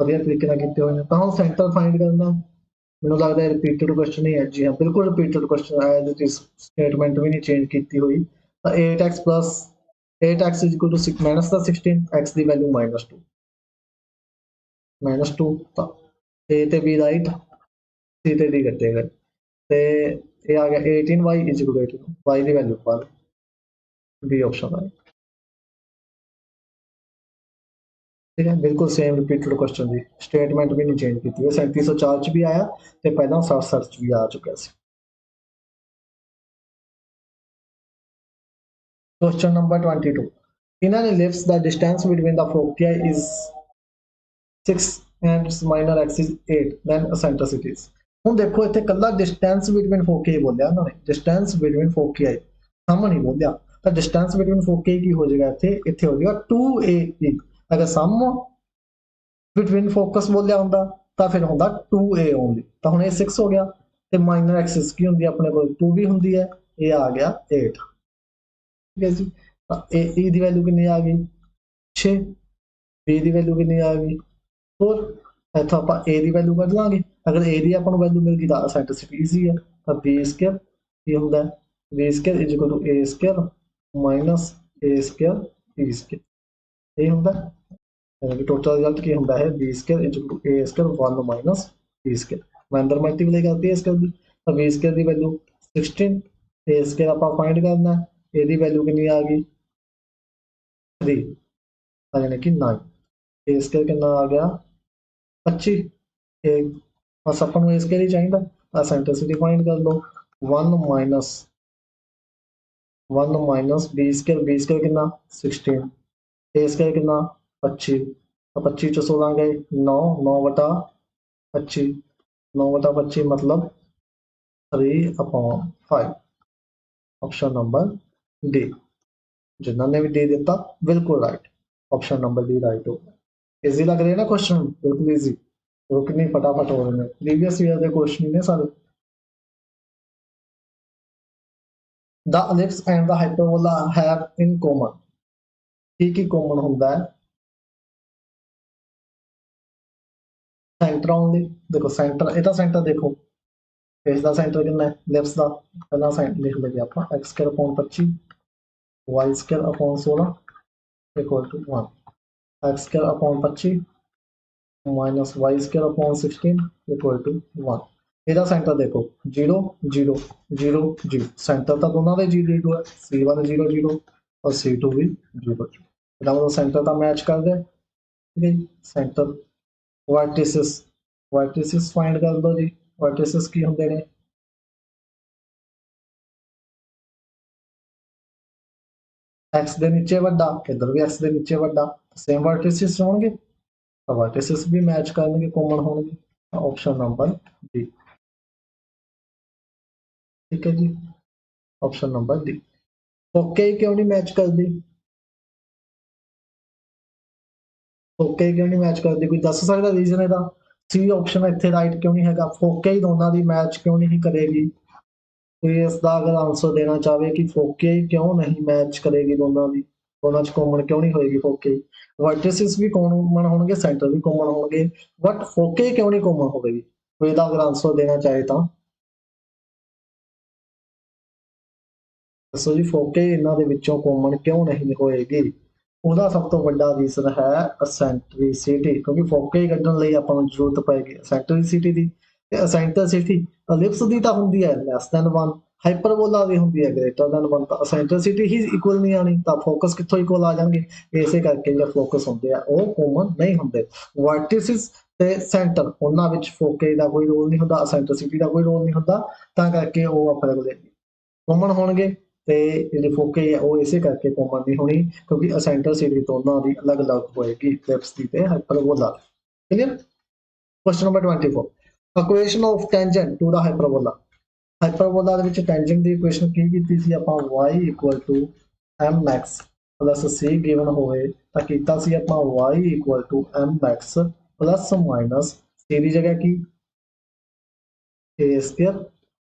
A: ਵਧੀਆ तरीके ਨਾਲ ਕੀਤੇ ਹੋਏ ਨੇ। ਤਾਂ ਹੁਣ ਸੈਂਟਰ ਫਾਈਂਡ ਕਰਨਾ ਮੈਨੂੰ ਲੱਗਦਾ ਹੈ ਰਿਪੀਟਡ क्वेश्चन ही है जी हाँ, बिल्कुल रिपीटेड क्वेश्चन है, एज इट इज स्टेटमेंट भी नहीं चेंज की हुई। 8x plus 8x is equal to -16, x की वैल्यू -2 तो ए ते बी राइट, सी ते डी कटे गए, ते ये आ गया 18y is equal to 18, y की वैल्यू पर बी ऑप्शन है। ठीक है, बिल्कुल सेम रिपीटेड क्वेश्चन जी, स्टेटमेंट भी नहीं चेंज की थी। 3704 च भी आया तो पहला 67 च भी आ चुका है। Question number 22, in an ellipse the distance between the foci is 6 and minor axis 8, then eccentricities। ਹੁਣ ਦੇਖੋ ਇੱਥੇ ਕੱਲਾ distance between foci ਬੋਲਿਆ ਉਹਨਾਂ ਨੇ, distance between foci ਸਮ ਨਹੀਂ ਬੋਲਿਆ, ਤਾਂ distance between foci ਕੀ ਹੋ ਜਾਏਗਾ ਇੱਥੇ, ਇੱਥੇ ਹੋ ਜਾਏਗਾ 2a। ਅਗਰ ਸਮ ਬਿਟਵੀਨ ਫੋਕਸ ਬੋਲਿਆ ਹੁੰਦਾ ਤਾਂ ਫਿਰ ਹੁੰਦਾ 2a ਓਨਲੀ, ਤਾਂ ਹੁਣ ਇਹ 6 ਹੋ ਗਿਆ ਤੇ ਮਾਈਨਰ ਐਕਸਿਸ ਕੀ ਹੁੰਦੀ ਹੈ ਆਪਣੇ ਕੋਲ 2 ਵੀ ਹੁੰਦੀ ਹੈ, ਇਹ ਆ ਗਿਆ 8। ਠੀਕ ਹੈ ਜੀ, ਤਾਂ ए ਦੀ ਵੈਲਿਊ ਕਿੰਨੀ ਆ ਗਈ 6, b ਦੀ ਵੈਲਿਊ ਕਿੰਨੀ ਆ ਗਈ 4, ਇੱਥੋਂ ਆਪਾਂ a ਦੀ ਵੈਲਿਊ ਕੱਢ ਲਾਂਗੇ। ਅਗਰ a ਦੀ ਆਪਾਂ ਨੂੰ ਵੈਲਿਊ ਮਿਲ ਗਈ ਤਾਂ ਐਕਸੈਂਟ੍ਰਿਸਿਟੀ ਈਜ਼ੀ ਹੈ, ਤਾਂ b ਸਕੁਅਰ ਕੀ ਹੁੰਦਾ B square is equal to A square minus A square B square ये होंगे यानी कि टोटल रिजल्ट की होंगे है B square is equal to A square 1 minus B square मैं अंदर मल्टीप्लाई करती है स्केयर दी तो बी स्केयर की वैल्यू 16 ए स्केयर आप फाइंड करना है ए दी वैल्यू कितनी आ गई 3 यानी कि 9 ए स्केयर कितना आ गया 25 ए बस अपन ए स्केयर ही चाहिए तो सेंट्रिसिटी फाइंड कर लो 1 माइनस बी स्केयर कितना 16 ए स्केयर कितना 25 तो 25 च 16 गए 9 9 बटा 25 9 बटा 25 मतलब 3/5 ऑप्शन नंबर डी जिन्होंने भी दे दिता बिल्कुल right option number D right होगा इजी लग रही है ना क्वेश्चन बिल्कुल इजी रुक नहीं फटाफट हो रहे हैं प्रीवियस ईयर के क्वेश्चन ने सारे the ellipse and the hyperbola have in common की कॉमन होता है सेंटर ओनली देखो सेंटर इधर सेंटर देखो इसका सेंटर कितना है ellipse का पहला सेंटर लिख लेंगे आप x square upon 25 y square upon 16 equal to 1 x square upon 25 minus Y square upon 16 equal to 1 ਇਹਦਾ सेंटर देखो 0 0 0 0 सेंटर तो दोनों के 0 है C1 0 0 और C2 भी 0 ਇਹਦਾ मतलब सेंटर का मैच कर दे ठीक है सेंटर वर्टिसिस फाइंड कर दो जी वर्टिसिस की होंगे ने एक्स के नीचे वड्डा इधर भी एक्स के नीचे वड्डा सेम वर्टिसिस होंगे तो वर्टिसिस भी मैच करने कॉमन होंगे ऑप्शन नंबर डी ठीक है जी ऑप्शन नंबर डी ओके क्यों नहीं मैच कर दी ओके क्यों नहीं मैच करती कोई दस सकता रीजन है सी ऑप्शन इतने राइट क्यों नहीं है फोके ही दोनों की मैच क्यों नहीं करेगी कोई इसका अगर आंसर देना चाहे कि फोके ही क्यों नहीं मैच करेगी दोनों की दोनों च कॉमन क्यों नहीं होएगी फोके वर्टिसिस भी कॉमन होंगे सेंटर भी कॉमन होंगे बट फोके क्यों नहीं कॉमन होगी कोई अगर आंसर देना चाहे तो दसो जी फोके इन्हों के विचों कॉमन क्यों नहीं होएगी ਉਹਦਾ ਸਭ ਤੋਂ ਵੱਡਾ ਰੀਜ਼ਨ ਹੈ ਅਸੈਂਟਰੀਸਿਟੀ ਕਿਉਂਕਿ ਫੋਕੇ ਹੀ ਕੱਢਣ ਲਈ ਆਪਾਂ ਨੂੰ ਜ਼ਰੂਰਤ ਪਏਗੀ ਅਸੈਂਟਰੀਸਿਟੀ ਦੀ ਤੇ ਅਸੈਂਟਰੀਸਿਟੀ ਐਲਿਪਸ ਦੀ ਤਾਂ ਹੁੰਦੀ ਹੈ ਲੈਸ ਦੈਨ 1 ਹਾਈਪਰਬੋਲਾ ਦੀ ਹੁੰਦੀ ਹੈ ਗ੍ਰੇਟਰ ਦੈਨ 1 ਤਾਂ ਅਸੈਂਟਰੀਸਿਟੀ ਹੀ ਇਕੁਅਲ ਨਹੀਂ ਆਣੀ ਤਾਂ ਫੋਕਸ ਕਿੱਥੋਂ ਇਕੁਅਲ ਆ ਜਾਣਗੇ ਇਸੇ ਕਰਕੇ ਜਿਹੜੇ ਫੋਕਸ ਹੁੰਦੇ ਆ ਉਹ ਕਾਮਨ ਨਹੀਂ ਹੁੰਦੇ ਵਰਟਿਸਿਸ ਤੇ ਸੈਂਟਰ ਉਹਨਾਂ ਵਿੱਚ ਫੋਕੇ ਦਾ ਕੋਈ ਰੋਲ ਨਹੀਂ ਹੁੰਦਾ ਅਸੈਂਟਰੀਸਿਟੀ ਦਾ ਕੋਈ ਰੋਲ ਨਹੀਂ ਹੁੰਦਾ ਤਾਂ ਕਰਕੇ ਉਹ ਆਪਣੇ ਕੋਲੇ ਕਾਮਨ ਹੋਣਗੇ ਤੇ ਜਿਹੜੇ ਫੋਕੇ ਆ ਉਹ ਇਸੇ ਕਰਕੇ ਕਾਮਨ ਨਹੀਂ ਹੋਣੀ ਕਿਉਂਕਿ ਅਸੈਂਟਰੀਸਿਟੀ ਦੋਨਾਂ ਦੀ ਅਲੱਗ-ਅਲੱਗ ਹੋਏਗੀ ਐਲਿਪਸ ਦੀ ਤੇ hyperbola clear question number 24 equation of tangent to the hyperbola hyperbola ਦੇ ਵਿੱਚ ਟੈਂਜੈਂਟ ਦੀ ਇਕੁਏਸ਼ਨ ਕੀ ਕੀਤੀ ਸੀ ਆਪਾਂ y mx c ਗਿਵਨ ਹੋਵੇ ਤਾਂ ਕੀਤਾ ਸੀ ਆਪਾਂ y mx ਮਾਈਨਸ c ਦੀ ਜਗ੍ਹਾ ਕੀ a square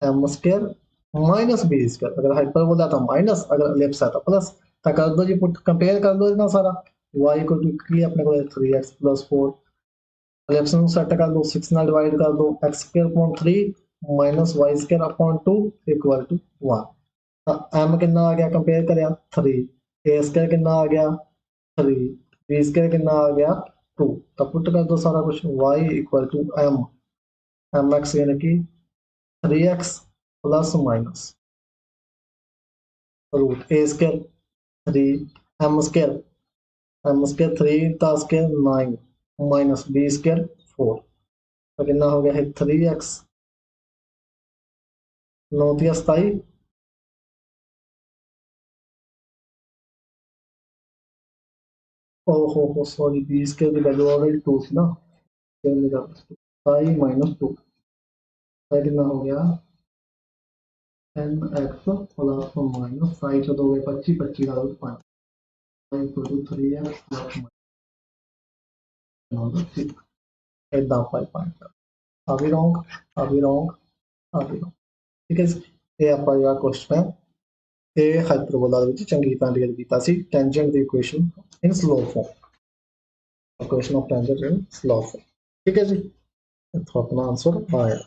A: m square minus B square अगर हाइपरबोला था माइनस अगर एलिप्स है तो प्लस तो कर दो जी पुट कंपेयर कर दो इतना सारा y अपने को 3x + 4 एलिप्स ਨੂੰ ਸੈੱਟ ਕਰ ਦੋ 6 ਨਾਲ ਡਿਵਾਈਡ ਕਰ ਦੋ x square upon 3 minus y square upon 2 equal to 1 ਤਾਂ m ਕਿੰਨਾ ਆ ਗਿਆ ਕੰਪੇਅਰ ਕਰਿਆ 3 a स्क्वायर कितना आ गया 3 b स्क्वायर कितना आ गया 2 तो पुट कर दो सारा कुछ y equal to m mx यानी कि 3x plus minus root A square 3 m square 3 का स्क्वायर 9 माइनस बी स्क्वायर 4 तो कितना हो गया है 3x 9 × 27 ओहो सॉरी बी स्क्वायर की वैल्यू ऑलरेडी 2 थी ना 27 माइनस 2 कितना हो गया mx प्लस माइनस 27 तो 2 25 25 का root 5 equal to 3x plus minus 6 इतना ਆਪਾਂ ਪਾਇੰਟ ਆ ਵੀ ਰੋਂਗ ਆ ਵੀ ਰੋਂਗ ਆ ਵੀ ਰੋਂਗ ਠੀਕ ਹੈ ਇਹ ਆਪਾਂ ਜਿਹੜਾ ਕੁਐਸਚਨ ਹੈ ਇਹ ਹਾਈਪਰਬੋਲਾ ਦੇ ਵਿੱਚ ਚੰਗੀ ਤਰ੍ਹਾਂ ਡੀਲ ਕੀਤਾ ਸੀ ਟੈਂਜੈਂਟ ਦੀ equation in slope form equation of tangent in slope form ਠੀਕ ਹੈ ਜੀ ਇੱਥੋਂ ਆਪਣਾ ਆਨਸਰ ਆਇਆ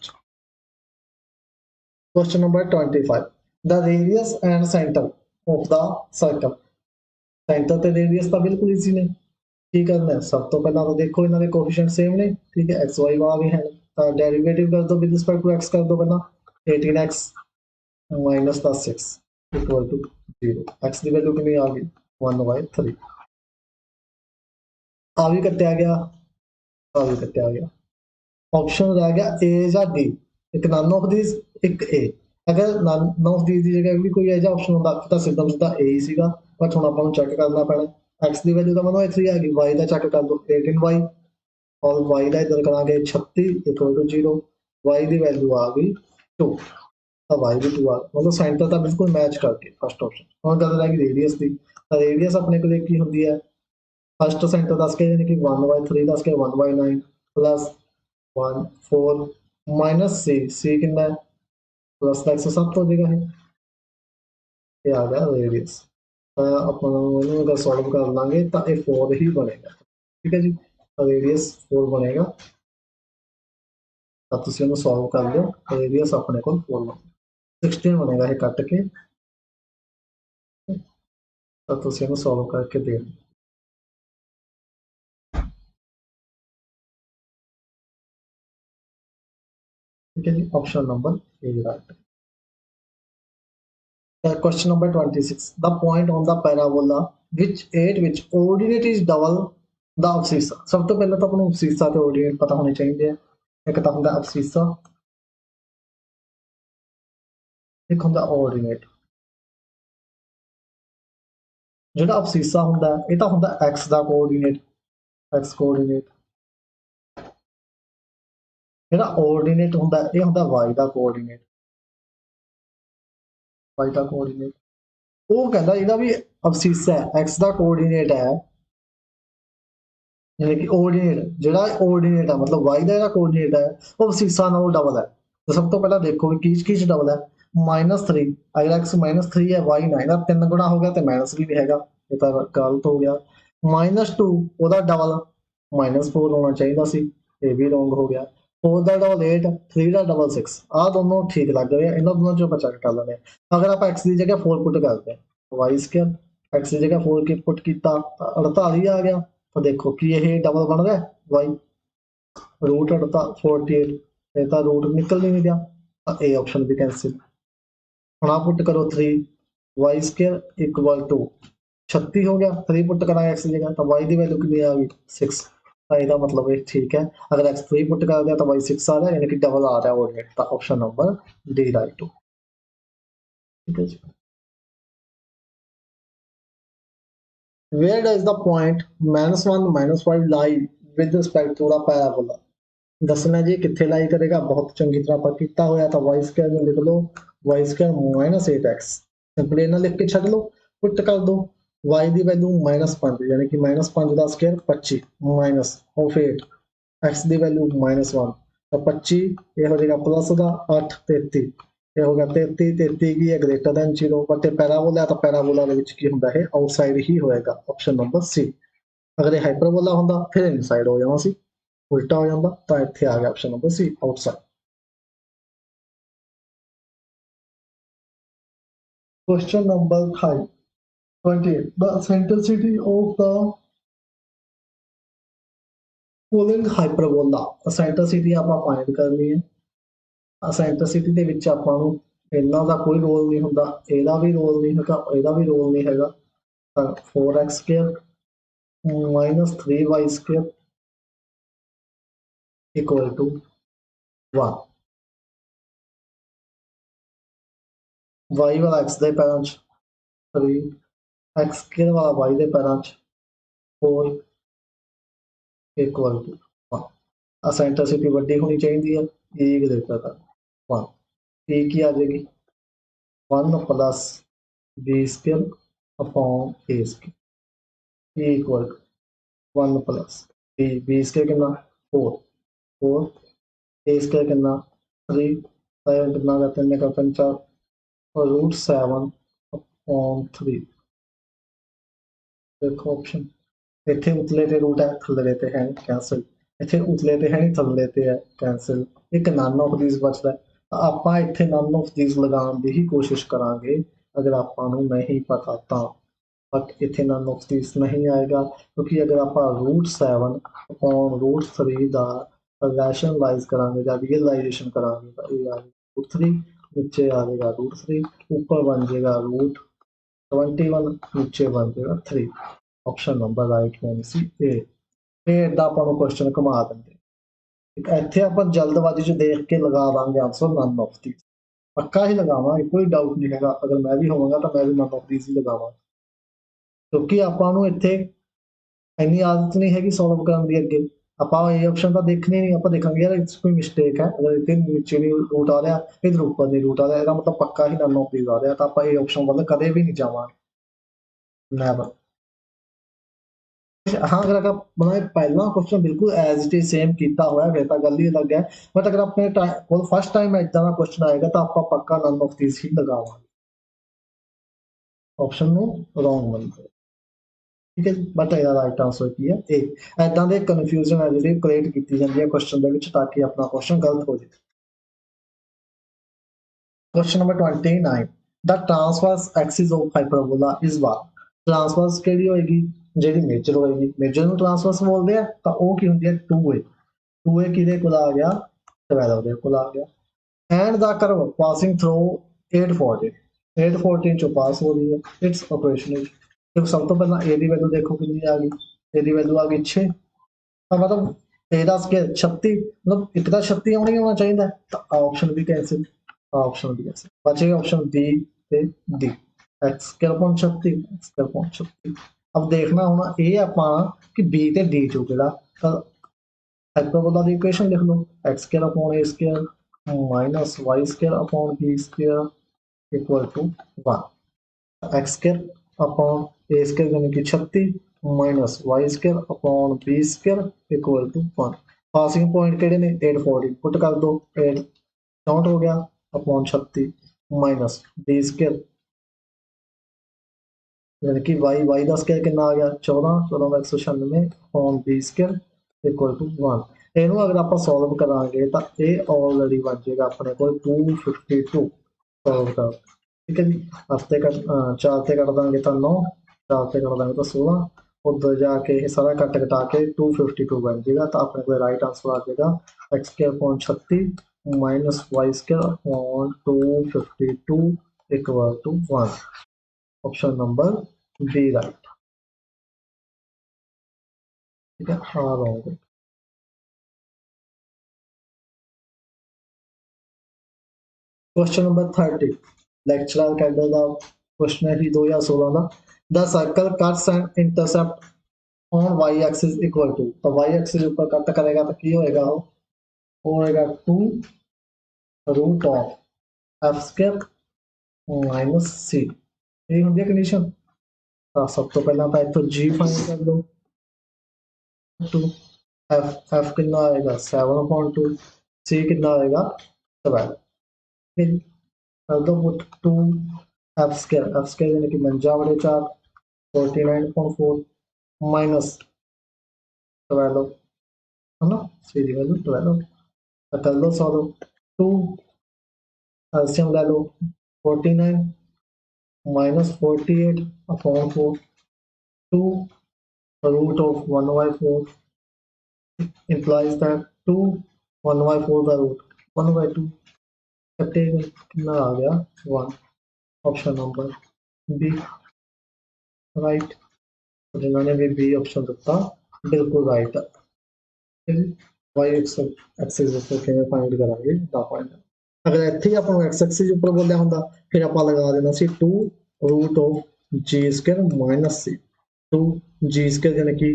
A: question number 25 the radius and centre of the circle. Centre ते रेडियस तो बिल्कुल ईजी ने की करना है। सब तो पहला तो देखो इन्होंने कोफिशिएंट सेम ने, ठीक है, एक्स वाई वहाँ भी है तो डेरिवेटिव कर दो विद रिस्पेक्ट टू एक्स कर दो पहला 18x minus the 6 equal to 0। X की वैल्यू कितनी आ गई 1/3। आ भी कट्टे आ गया, आ भी कट्टे आ गया। ऑप्शन रह गया ए या डी, एक नन ऑफ दिस एक ए। अगर नन ऑफ दिस की जगह भी कोई ऐसा ऑप्शन होता तो सिद्धम सीधा ए ही सीगा, बट हुण आपां नूं चेक करना पैना। एक्स की वैल्यू तो मैंने इतनी आ गई, वाई का चेक कर दो 18y और वाई का इधर करांगे 36 इक्वल टू 0। वाई की वैल्यू आ गई 2, तो वाई भी 2 आ गई, मतलब सेंटर तो बिल्कुल मैच करके फर्स्ट ऑप्शन। हुण गल रह गई रेडियस की, तो रेडियस अपने को की होंदी है फर्स्ट सेंटर दस के यानी कि 1/3 दस के 1/9 प्लस 1 4 माइनस सी कितना है प्लस का 107 हो जाएगा है, ये आ गया रेडियस। अपन अगर सॉल्व कर लांगे तो ये 4 ही बनेगा, ठीक है जी। तो रेडियस 4 बनेगा, तो तुम इन्हें सॉल्व कर लो, रेडियस अपने को 4 बनेगा, 16 बनेगा ये कट के, तो तुम इन्हें सॉल्व करके दे लो। ठीक है जी, option number A right. Question number 26. The point on the parabola which ordinate is double the abscissa। सब तो पहले तो अपन abscissa ਤੇ ordinate पता होने चाहिए। एक तो ਹੁੰਦਾ abscissa, एक ਹੁੰਦਾ ordinate। ਜਿਹੜਾ abscissa ਹੁੰਦਾ ਇਹ ਤਾਂ ਹੁੰਦਾ x ਦਾ ਕੋਆਰਡੀਨੇਟ, x ਕੋਆਰਡੀਨੇਟ। ਜਿਹੜਾ ordinate ਹੁੰਦਾ ਇਹ ਹੁੰਦਾ y ਦਾ ਕੋਆਰਡੀਨੇਟ, y ਦਾ ਕੋਆਰਡੀਨੇਟ। ਉਹ ਕਹਿੰਦਾ ਜਿਹੜਾ ਵੀ abscissa ਹੈ x ਦਾ ਕੋਆਰਡੀਨੇਟ ਹੈ, यानी कि ऑर्डिनेट ਜਿਹੜਾ ऑर्डिनेट है मतलब y ਦਾ ਜਿਹੜਾ कोऑर्डिनेट है वो abscissa ਨਾਲ डबल है। तो सब तो पहला देखो कि किस डबल है -3, अगर x -3 है y 9 ਦਾ 3 गुना हो गया तो माइनस भी है, ये तो गलत हो गया। -2 ਉਹਦਾ डबल -4 होना चाहिए सी, ये भी रॉन्ग हो गया। 4 ਦਾ डबल 8, 3 ਦਾ डबल 6, ਆ दोनों ठीक लग रहे हैं, ਇਹਨਾਂ दोनों चों बचा कर लेने। अगर आप x की जगह 4 पुट करते हैं y² x की जगह 4 की पुट किया 48 आ गया, तो देखो कि ये डबल बन रहा है वाई रूट 48, ये तो रूट निकल नहीं गया, ए ऑप्शन भी कैंसिल। हम आप पुट करो 3y² इक्वल टू 36 हो गया, 3 पुट करा एक्स की जगह तो वाई की वैल्यू कितनी आ गई 6, तो इसका मतलब ये ठीक है। अगर एक्स 3 पुट कर दिया तो वाई 6 आ रहा है, यानी कि डबल आ रहा है ऑर्डिनेट, तो ऑप्शन नंबर डी राइट। ठीक है जी। Where does the point -1 -5 lie with respect to the parabola? दसना जी कितने लाई करेगा, बहुत चंगी तरह पर किया होया तो y² में लिख लो y² -8x, सिंपली इन्हें लिख के छड़ लो, पुट कर दो y की वैल्यू -5 यानी कि -5 का स्क्वायर 25 माइनस ऑफ 8 x की वैल्यू -1 तो 25 ये हो जाएगा प्लस का 8 33, ये हो गया 33 33 की है ग्रेटर देन 0, बट पैराबोला तो पैराबोला ਦੇ ਵਿੱਚ ਕੀ ਹੁੰਦਾ ਹੈ ਆਊਟਸਾਈਡ ਹੀ ਹੋਏਗਾ, ਆਪਸ਼ਨ ਨੰਬਰ ਸੀ। अगर ये हाइपरबोला ਹੁੰਦਾ फिर इनसाइड हो जाना सी, उल्टा हो जाता, तो इत्थे आ गया option number C outside. Question number 28. The centricity of the following hyperbola। Centricity ਆਪਾਂ फाइंड करनी है। सेंट्रिसिटी ਦੇ ਵਿੱਚ ਆਪਾਂ ਨੂੰ ਇਹਨਾਂ ਦਾ ਕੋਈ ਰੋਲ ਨਹੀਂ ਹੁੰਦਾ, ਇਹਦਾ ਵੀ ਰੋਲ ਨਹੀਂ ਹੈਗਾ, ਇਹਦਾ ਵੀ ਰੋਲ ਨਹੀਂ ਹੈਗਾ, ਤਾਂ 4x² -3y² equal to 1। y वाला x ਦੇ ਪੈਰਾਂ 'ਚ 3, x² वाला y ਦੇ ਪੈਰਾਂ 'ਚ 4 इक्वल टू 1। सेंट्रिसिटी ਵੱਡੀ ਹੋਣੀ ਚਾਹੀਦੀ ਹੈ, e ग्रेटर देन 1, e की आ जाएगी 1 plus b² upon a², e equal to 1 plus b² कितना 4 4 a² कितना 3 कितना करते हैं का 4 और √7 अपॉन 3। देखो ऑप्शन इतने उतले ते रूट है, थल्ले ते है कैंसिल, इतने उतले ते है नहीं थल्ले ते है कैंसिल, एक नन ऑफ दिस बचता है। ਆਪਾਂ ਇੱਥੇ none of these ਲਗਾਉਣ ਦੀ ਹੀ ਕੋਸ਼ਿਸ਼ ਕਰਾਂਗੇ ਅਗਰ ਆਪਾਂ ਨੂੰ ਨਹੀਂ ਪਤਾ ਤਾਂ। बट इतने none of these नहीं आएगा क्योंकि अगर आप √7 अपॉन √3 का रैशनलाइज करांगे या रियलाइजेशन करांगे तो ये आ √3 नीचे आ जाएगा √3 ऊपर बन जाएगा √21 नीचे बन जाएगा 3 ऑप्शन नंबर राइट होनी सी ए इदा आप क्वेश्चन घुमा देंगे इतने आप जल्दबाजी च देख के लगा देंगे आंसर none of these पक्का ही लगावांगे कोई डाउट नहीं है अगर मैं भी होवांगा तो मैं भी none of these ही लगावांगा क्योंकि ਆਪਾਂ ਨੂੰ ਇੱਥੇ ਇੰਨੀ ਆਦਤ ਨਹੀਂ ਹੈਗੀ ਸੋਲਵ ਕਰਨ ਦੀ ਅੱਗੇ ਆਪਾਂ ਇਹ ਆਪਸ਼ਨ ਤਾਂ ਦੇਖਣੇ ਨਹੀਂ ਆਪਾਂ ਦੇਖਾਂਗੇ ਯਾਰ ਇਸ ਕੋਈ ਮਿਸਟੇਕ ਹੈ ਅਗਰ ਇੱਥੇ ਨੀਚੇ ਨਹੀਂ ਰੂਟ ਆ ਰਿਹਾ ਇਧਰ ਉੱਪਰ ਨਹੀਂ ਰੂਟ ਆ ਰਿਹਾ ਇਹਦਾ ਮਤਲਬ ਪੱਕਾ ਹੀ ਨਨ ਆਫ ਥੀਸ ਆ ਰਿਹਾ ਤਾਂ ਆਪਾਂ ਇਹ ਆਪਸ਼ਨ ਵੱਲ ਕਦੇ ਵੀ ਨਹੀਂ ਜਾਵਾਂਗੇ ਨੈਵਰ। हाँ अगर मतलब पहला क्वेश्चन बिल्कुल एज इट इज सेम किया हुआ है फिर तो गल ही अलग है बट अगर अपने फर्स्ट टाइम इदा का क्वेश्चन आएगा तो आप पक्का नन ऑफ दिस ही लगावांगे ऑप्शन में रॉन्ग बनते ठीक है जी बट ਇਹਦਾ ਰਾਈਟ ਆਨਸਰ ਕੀ ਹੈ ए ਐਦਾਂ ਦੇ ਕਨਫਿਊਜ਼ਨ ਹੈ ਜਿਹੜੀ ਕ੍ਰੀਏਟ ਕੀਤੀ ਜਾਂਦੀ ਹੈ ਕੁਐਸਚਨ ਦੇ ਵਿੱਚ ਤਾਂ ਕਿ ਆਪਣਾ ਕੁਐਸਚਨ ਗਲਤ ਹੋ ਜਾਏ। Question number 29 the transverse axis of hyperbola is what transverse ਕਿਹੜੀ ਹੋਏਗੀ ਜਿਹੜੀ ਮੇਜਰ ਹੋਏਗੀ ਮੇਜਰ ਨੂੰ ਟ੍ਰਾਂਸਵਰਸ ਬੋਲਦੇ ਆ ਤਾਂ ਉਹ ਕੀ ਹੁੰਦੀ ਹੈ 2a 2a ਕਿਹਦੇ ਕੋਲ ਆ ਗਿਆ 12 ਦੇ ਕੋਲ ਆ ਗਿਆ and the curve passing through 840 814 ਚੋਂ ਪਾਸ ਹੋ ਰਹੀ ਹੈ ਇਟਸ ਆਪਰੇਸ਼ਨ तो सब तो पहला ए की वैल्यू देखो कितनी आ गई ए की वैल्यू आ गई 6 तो मतलब ए का स्केयर 36 मतलब एक तो 36 आना ही होना चाहिए तो ऑप्शन भी कैंसिल ऑप्शन भी कैंसिल बचेगा ऑप्शन बी ते D x square upon 36 x square upon 36 अब देखना होना ये अपना कि बी ते डी चो केड़ा तो हाइपरबोला दी इक्वेशन लिख लो x square upon a square minus y square upon B square equal to 1 x square upon a square यानी कि 36 minus y square upon B square equal to 1 passing point केड़े ने 840 पुट कर दो 8 64 हो गया अपॉन 36 माइनस बी स्केयर यानी कि वाई वाई का स्केयर कितना आ गया 14 14 196 upon B square equal to 1 ਇਹਨੂੰ अगर आप सॉल्व करांगे तो ये ऑलरेडी बन जाएगा अपने को 252 सॉल्व कर ठीक है जी हफ्ते का 4 से कट देंगे तो 9 4 से कट देंगे तो 16 उधर जाके सारा कट कटा के 252 बन जाएगा तो अपने को राइट आंसर आ जाएगा x square upon 36 minus Y square upon 252 equal to 1 option number B right ठीक है हाँ wrong question number 30 lecturer cadre का क्वेश्चन है 2016 का the circle cuts and intercept on y axis equal to तो y axis ऊपर cut करेगा तो की होएगा वो होएगा 2 root of f square minus c ये होंगी है कंडीशन तो सब तो पहला तो इतो जी फाइंड कर दो 2 एफ एफ कितना आएगा 7/2 सी कितना आएगा 12 कर दो पुट 2 एफ स्क्वायर यानी कि 49/4 49.4 माइनस 12 है ना सी की वैल्यू 12 कर लो सॉल्व 2 एलसीएम ले लो 49 minus 48 upon 4 2 root of 1/4 implies that 2 1/4 का रूट 1/2 कटेगा कितना आ गया 1 ऑप्शन नंबर बी राइट जिन्होंने भी बी ऑप्शन दिता बिल्कुल राइट है वाई एक्सिस ऊपर किवें फाइंड करांगे दा पॉइंट अगर इत्थे ही आपको एक्स एक्सिस ऊपर बोलिया हुंदा फिर आप लगा देना C 2 root of G square minus C 2 G square यानी कि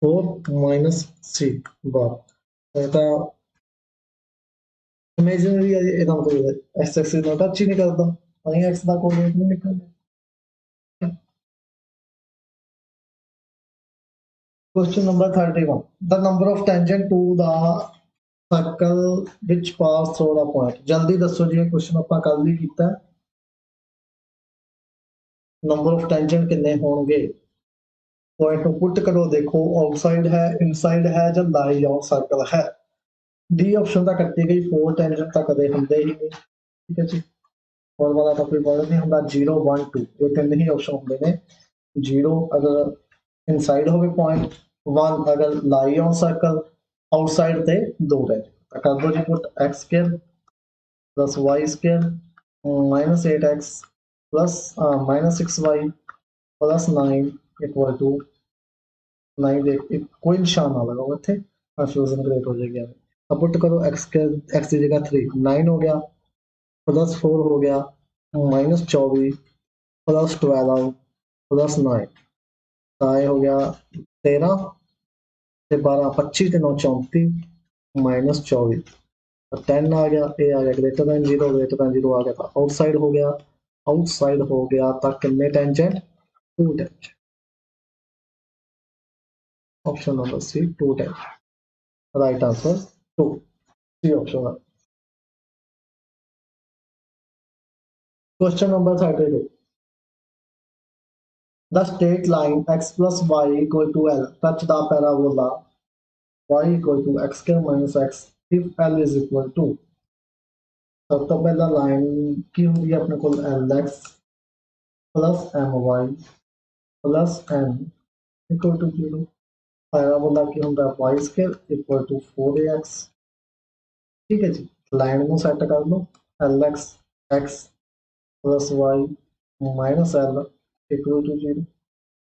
A: 4 माइनस सी बार तो इमेजिनरी है ਇਹਦਾ ਮਤਲਬ एक्स एक्सिस ਨਾਲ ਟੱਚ ਹੀ ਨਹੀਂ ਕਰਦਾ ਤਾਂ ਹੀ x ਦਾ ਕੋਆਰਡੀਨੇਟ ਨਹੀਂ ਨਿਕਲਦਾ question number 31 the number of tangent to the circle which pass through the point जल्दी दसो जी क्वेश्चन ਆਪਾਂ ਕੱਲ ਹੀ ਕੀਤਾ नंबर ऑफ टेंजेंट कितने होंगे पॉइंट को पुट करो देखो आउटसाइड है इनसाइड है या लाइन ऑफ सर्कल है डी ऑप्शन ਤਾਂ ਕੱਟੀ ਗਈ 4 ਟੈਂਜੈਂਟ ਤਾਂ ਕਦੇ ਹੁੰਦੇ ਹੀ ਨਹੀਂ ਠੀਕ ਹੈ ਜੀ 4 ਵਾਲਾ ਤਾਂ ਕੋਈ ਵਰਡ ਨਹੀਂ ਹੁੰਦਾ 0 1 2 ਇਹ ਤਿੰਨ ਹੀ ਆਪਸ਼ਨ ਹੁੰਦੇ ਨੇ 0 ਅਗਰ ਇਨਸਾਈਡ ਹੋਵੇ ਪੁਆਇੰਟ 1 ਅਗਰ ਲਾਈ ਔਨ ਸਰਕਲ ਆਊਟਸਾਈਡ ਤੇ 2 ਰਹਿ ਤਾਂ ਕਰ ਦੋ ਜੀ ਪੁੱਟ x square plus y square minus 8x plus minus 6y plus 9 equal to 9 ਦੇ कोई निशान ना लगाओ इतने कंफ्यूजन क्रिएट हो जाएगी अब पुट करो x के x की जगह 3 9 हो गया प्लस 4 हो गया माइनस 24 प्लस 12 प्लस 9 ये हो गया 13 से 12 25 से 9 34 माइनस 24 10 आ गया ए आ गया ग्रेटर देन जीरो आ गया था आउटसाइड हो गया था कितने tangent 2 tangent option number C 2 tangent right answer 2 C option है question number 32 the straight line x plus y equal to l touch the parabola y equal to x square minus x if l is equal to सब तो पहला line की होगी अपने को lx plus my plus n equal to 0 parabola की होगा y square equal to 4ax ठीक है जी लाइन में सेट कर लो lx x plus y minus l equal to 0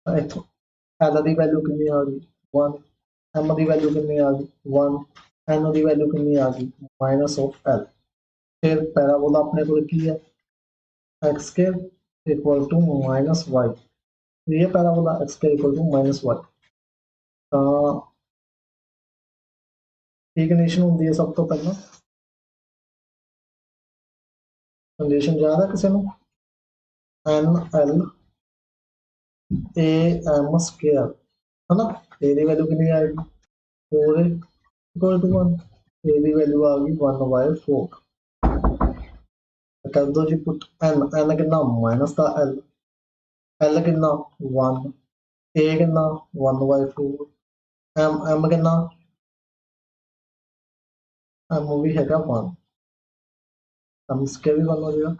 A: इथों l की वैल्यू कितनी आ गई 1 m की वैल्यू कितनी आ गई 1 n की वैल्यू कितनी आ गई माइनस ऑफ l फिर पैराबोला अपने को की है x square equal to minus y ये parabola x square equal to minus y की कंडीशन होंगी है सब तो पहला कंडीशन याद है किसी को N L A M square है ना ए की वैल्यू कितनी आएगी 4 इक्वल टू 1 ए की वैल्यू आ गई 1/4 कर दो जी पुट एन एन कितना माइनस का एल एल कितना 1 ए कितना 1/4 एम एम कितना एम भी है 1 एम स्क्वायर भी 1 हो जाएगा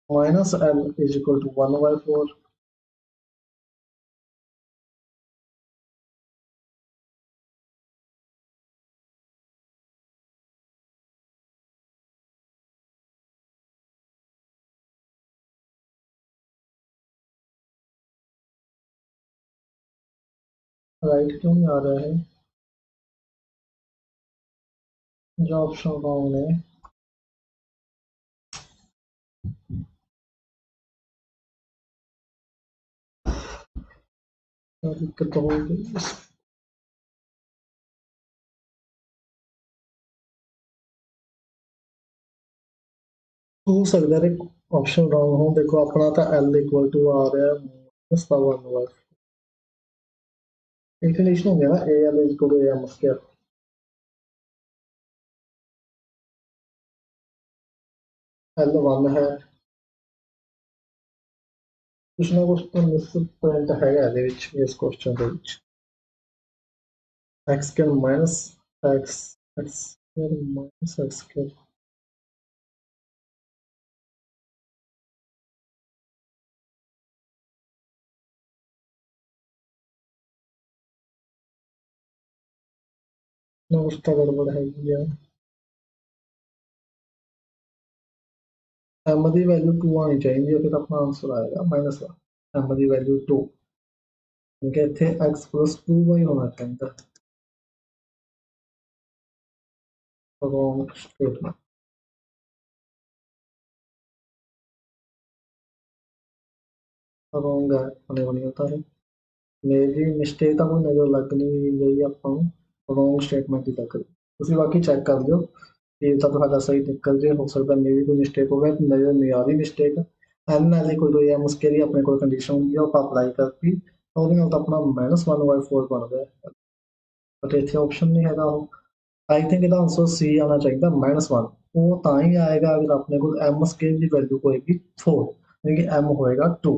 A: minus L is equal to 1/4 right क्यों नहीं आ रहा है जो ऑप्शन रॉन्ग है क्या दिक्कत होगी हो सकता है ऑप्शन रॉन्ग हो देखो अपना तो एल इक्वल टू आ रहा है माइनस का 1/4 एक कंडीशन हो गया ना A L equal to M square L 1 है कुछ ना कुछ तो निश्चित पॉइंट हैगा ਇਹਦੇ ਵਿੱਚ ਇਸ ਕੁਐਸਚਨ ਦੇ ਵਿੱਚ x square minus x x square minus x square ना कुछ तो गड़बड़ हैगी यार m ਦੀ ਵੈਲਿਊ 2 ਆਣੀ ਚਾਹੀਦੀ ਹੈ ਫਿਰ ਆਪਣਾ ਆਨਸਰ ਆਏਗਾ ਮਾਈਨਸ ਦਾ m ਦੀ ਵੈਲਿਊ 2 ਕਿਉਂਕਿ ਇੱਥੇ x 2y ਹੋਣਾ ਚਾਹੀਦਾ रॉन्ग स्टेटमेंट रॉन्ग है होने वाली होता है मेरी मिस्टेक ਤਾਂ ਕੋਈ ਨਜ਼ਰ ਲੱਗ ਨਹੀਂ ਰਹੀ ਆਪਾਂ ਨੂੰ ਰੋਂਗ ਸਟੇਟਮੈਂਟ ਹੀ ਲੱਗ ਰਹੀ ਤੁਸੀਂ ਬਾਕੀ ਚੈੱਕ ਕਰ ਲਿਓ ਕਿ ਤਾਂ ਤੁਹਾਡਾ ਸਹੀ ਨਿਕਲ ਜੇ ਹੋ ਸਕਦਾ ਮੇਰੀ ਕੋਈ ਮਿਸਟੇਕ ਹੋਵੇ ਨਜ਼ਰ ਨਹੀਂ ਆ ਰਹੀ ਮਿਸਟੇਕ ਐਨ ਐਲ ਕੋਈ ਕੋਈ ਐਮ ਸਕੇਰੀ ਆਪਣੇ ਕੋਲ ਕੰਡੀਸ਼ਨ ਹੁੰਦੀ ਆ ਉਹ ਆਪਾਂ ਅਪਲਾਈ ਕਰਤੀ ਤਾਂ ਉਹਦੇ ਨਾਲ ਤਾਂ ਆਪਣਾ -1/4 ਬਣ ਗਿਆ ਬਟ ਇੱਥੇ ਆਪਸ਼ਨ ਨਹੀਂ ਹੈਗਾ ਉਹ आई थिंक ਇਹਦਾ ਆਨਸਰ ਸੀ ਆਣਾ ਚਾਹੀਦਾ -1 ਉਹ ਤਾਂ ਹੀ ਆਏਗਾ ਅਗਰ ਆਪਣੇ ਕੋਲ ਐਮ ਸਕੇਲ ਦੀ ਵੈਲਿਊ ਹੋਏਗੀ 4 ਯਾਨੀ ਕਿ ਐਮ ਹੋਏਗਾ 2